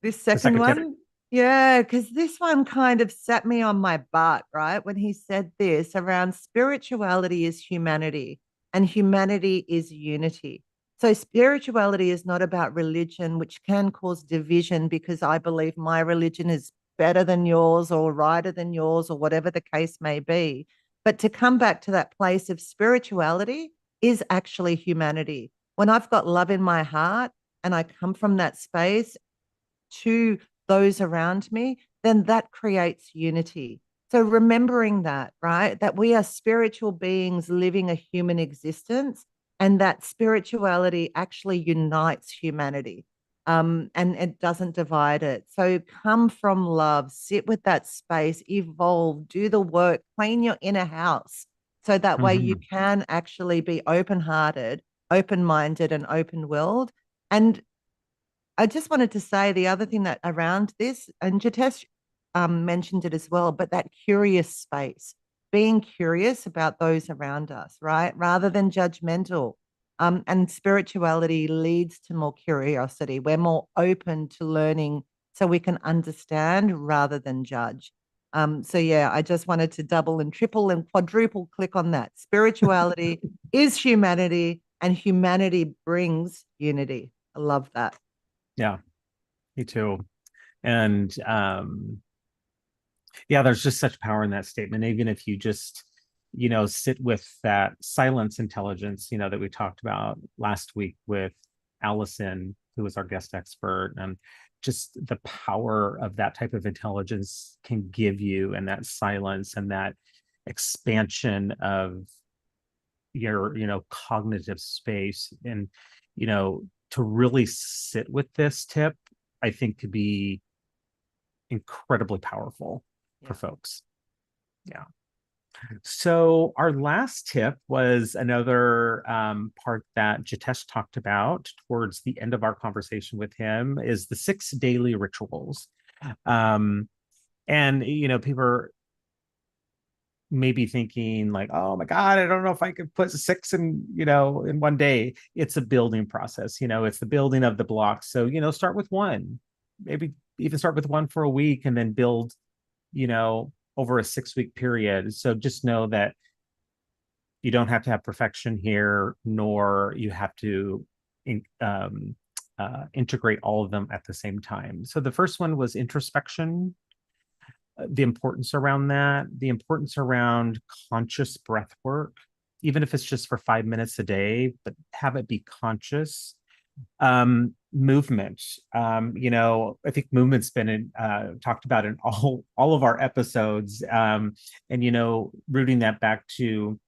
this the second second tip? one, yeah, because this one kind of sat me on my butt, right? When he said this around spirituality is humanity and humanity is unity. So spirituality is not about religion, which can cause division because I believe my religion is better than yours or righter than yours or whatever the case may be. But to come back to that place of spirituality is actually humanity. When I've got love in my heart and I come from that space to those around me, then that creates unity. So remembering that, right? That we are spiritual beings living a human existence and that spirituality actually unites humanity. And it doesn't divide it. So come from love, sit with that space, evolve, do the work, clean your inner house. So that way you Mhm. can actually be open hearted, open minded, and open willed. And I just wanted to say the other thing that around this, and Jitesh mentioned it as well, but that curious space, being curious about those around us, right? Rather than judgmental. And spirituality leads to more curiosity. We're more open to learning so we can understand rather than judge. So, yeah, I just wanted to double and triple and quadruple click on that. Spirituality is humanity, and humanity brings unity. I love that. Yeah, me too. And yeah, there's just such power in that statement. Even if you just, sit with that silence intelligence, that we talked about last week with Allison, who was our guest expert, and just the power of that type of intelligence can give you, and that silence and that expansion of your, cognitive space. And, to really sit with this tip, I think could be incredibly powerful for folks. Yeah. So our last tip was another part that Jitesh talked about towards the end of our conversation with him, is the 6 daily rituals. And, people are maybe thinking like, oh my God, I don't know if I could put 6 in one day. It's a building process, it's the building of the blocks. So, start with 1, maybe even start with 1 for a week and then build, over a 6-week period. So just know that you don't have to have perfection here, nor you have to integrate all of them at the same time. So the first one was introspection, the importance around that, the importance around conscious breath work, even if it's just for 5 minutes a day, but have it be conscious. Movement, I think movement's been talked about in all of our episodes, and rooting that back to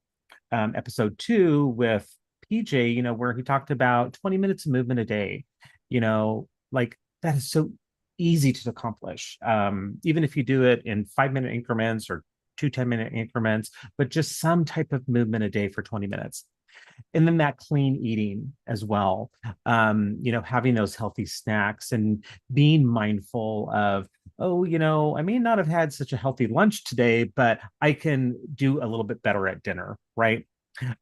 episode 2 with PJ, where he talked about 20 minutes of movement a day. Like that is so easy to accomplish, even if you do it in 5-minute increments or 2 10-minute increments, but just some type of movement a day for 20 minutes. And then that clean eating as well, having those healthy snacks and being mindful of, I may not have had such a healthy lunch today, but I can do a little bit better at dinner, right?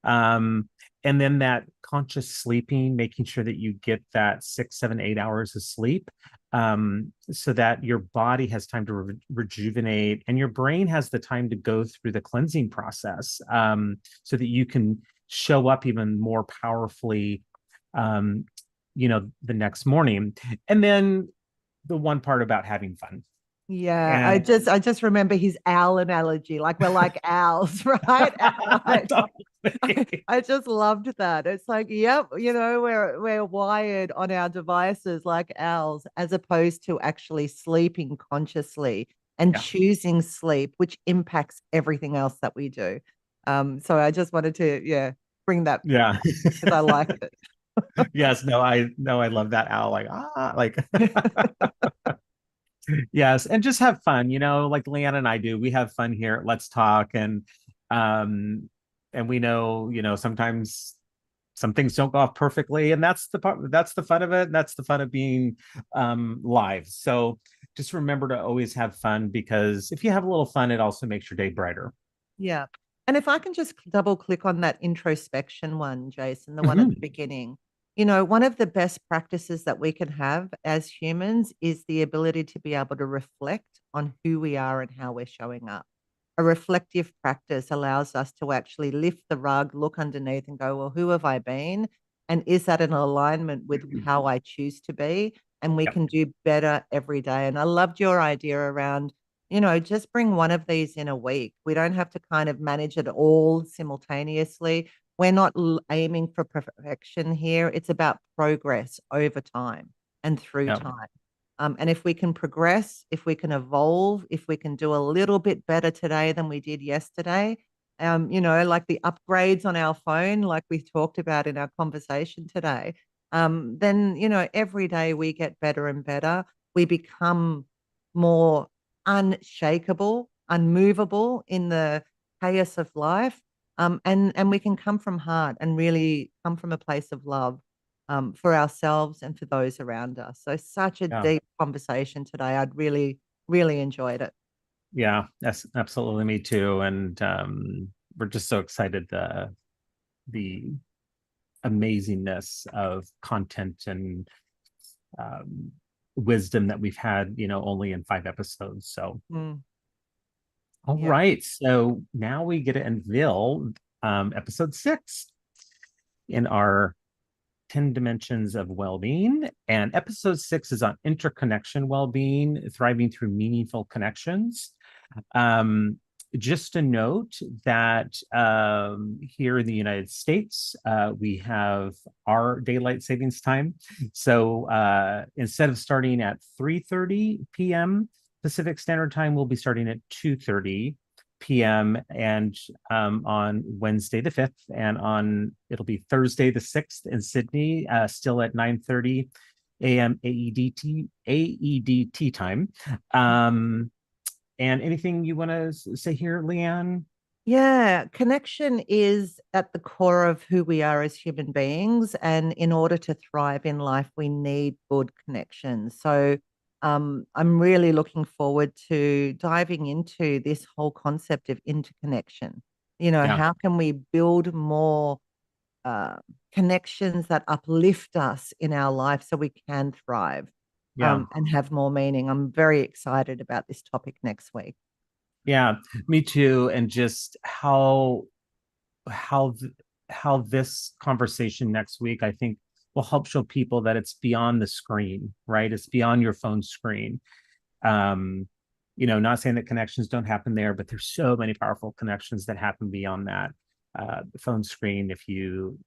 And then that conscious sleeping, making sure that you get that 6, 7, 8 hours of sleep, so that your body has time to rejuvenate and your brain has the time to go through the cleansing process, so that you can show up even more powerfully, the next morning. And then the one part about having fun. Yeah, And I just remember his owl analogy, like we're like owls, right? I just loved that. It's like, yep, we're wired on our devices like owls, as opposed to actually sleeping consciously and choosing sleep, which impacts everything else that we do. So I just wanted to, bring that because I liked it. Yes, no, I love that owl, like yes, and just have fun, like Leanna and I do. We have fun here at Let's Talk, um and we know, sometimes some things don't go off perfectly, and that's the part, that's the fun of it, and that's the fun of being live. So just remember to always have fun, because if you have a little fun, it also makes your day brighter. Yeah. And if I can just double click on that introspection one, Jason, the one at the beginning, one of the best practices that we can have as humans is the ability to be able to reflect on who we are and how we're showing up. A reflective practice allows us to actually lift the rug, look underneath and go, well, who have I been? And is that in alignment with how I choose to be? And we can do better every day. And I loved your idea around, just bring one of these in a week. We don't have to kind of manage it all simultaneously. We're not aiming for perfection here. It's about progress over time and through time. And if we can progress, if we can evolve, if we can do a little bit better today than we did yesterday, like the upgrades on our phone, like we talked about in our conversation today, then, every day we get better and better. We become more unshakable, unmovable in the chaos of life. And we can come from heart and really come from a place of love, for ourselves and for those around us. So such a deep conversation today. I'd really, really enjoyed it. Yeah, that's absolutely me too. And we're just so excited the amazingness of content and wisdom that we've had, only in 5 episodes. So all right. So now we get to unveil episode 6 in our 10 Dimensions of Wellbeing. And episode 6 is on interconnection well-being, thriving through meaningful connections. Just a note that here in the United States, we have our daylight savings time. So instead of starting at 3:30 p.m. Pacific Standard Time, we'll be starting at 2:30 p.m. and on Wednesday the 5th, and it'll be Thursday the 6th in Sydney, still at 9:30 a.m. AEDT time. And anything you want to say here, Leanne? Yeah, connection is at the core of who we are as human beings. And in order to thrive in life, we need good connections. So I'm really looking forward to diving into this whole concept of interconnection. Yeah. How can we build more connections that uplift us in our life so we can thrive and have more meaning? I'm very excited about this topic next week. Yeah, me too. And just how this conversation next week, I think, will help show people that it's beyond the screen, right? It's beyond your phone screen. Not saying that connections don't happen there, but there's so many powerful connections that happen beyond that phone screen. If you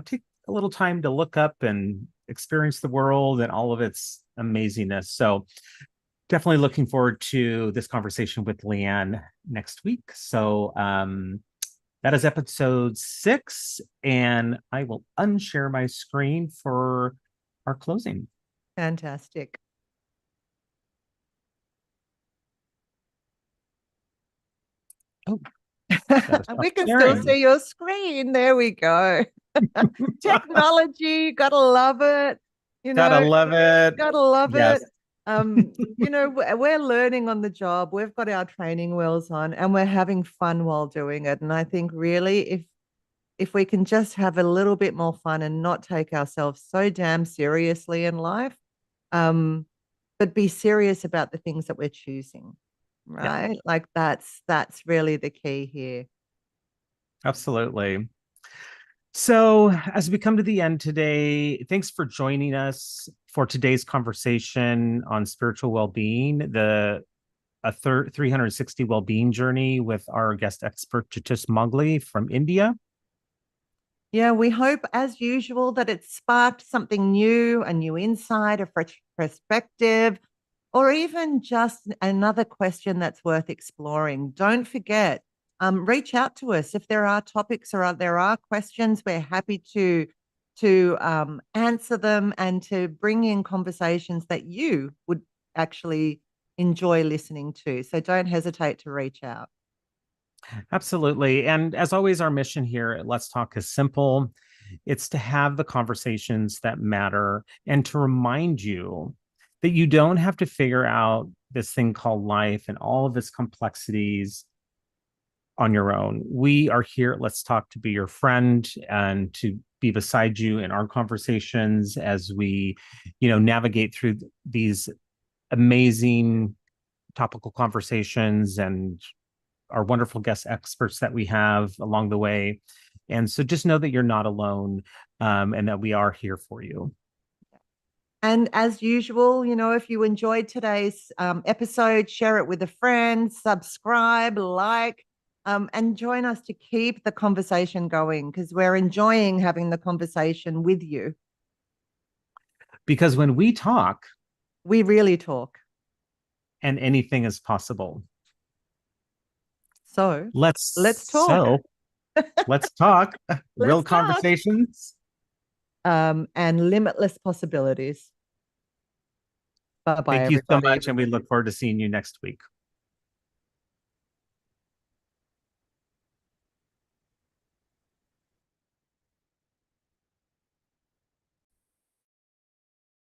take a little time to look up and experience the world and all of its amazingness. So definitely looking forward to this conversation with Leanne next week. So that is episode 6, and I will unshare my screen for our closing. Fantastic. Oh, we can still see your screen. There we go. Technology, gotta love it. Gotta love it. Gotta love yes. it. We're learning on the job. We've got our training wheels on, and we're having fun while doing it. And I think really, if we can just have a little bit more fun and not take ourselves so damn seriously in life, but be serious about the things that we're choosing, right? Yeah. Like that's really the key here. Absolutely. So as we come to the end today, thanks for joining us for today's conversation on spiritual well-being, a 360 well-being journey with our guest expert, Jitesh Mogli from India. Yeah, we hope, as usual, that it sparked something new, a new insight, a fresh perspective, or even just another question that's worth exploring. Don't forget, reach out to us if there are topics or there are questions. We're happy to answer them and to bring in conversations that you would actually enjoy listening to. So don't hesitate to reach out. Absolutely. And as always, our mission here at Let's Talk is simple. It's to have the conversations that matter and to remind you that you don't have to figure out this thing called life and all of its complexities on your own. We are here at Let's Talk to be your friend and to be beside you in our conversations as we, navigate through these amazing topical conversations and our wonderful guest experts that we have along the way. And so just know that you're not alone and that we are here for you. And as usual, if you enjoyed today's episode, share it with a friend, subscribe, like, and join us to keep the conversation going because we're enjoying having the conversation with you. Because when we talk, we really talk. And anything is possible. So let's talk. So let's talk. Real conversations. And limitless possibilities. Bye-bye. Thank you so much. And we look forward to seeing you next week.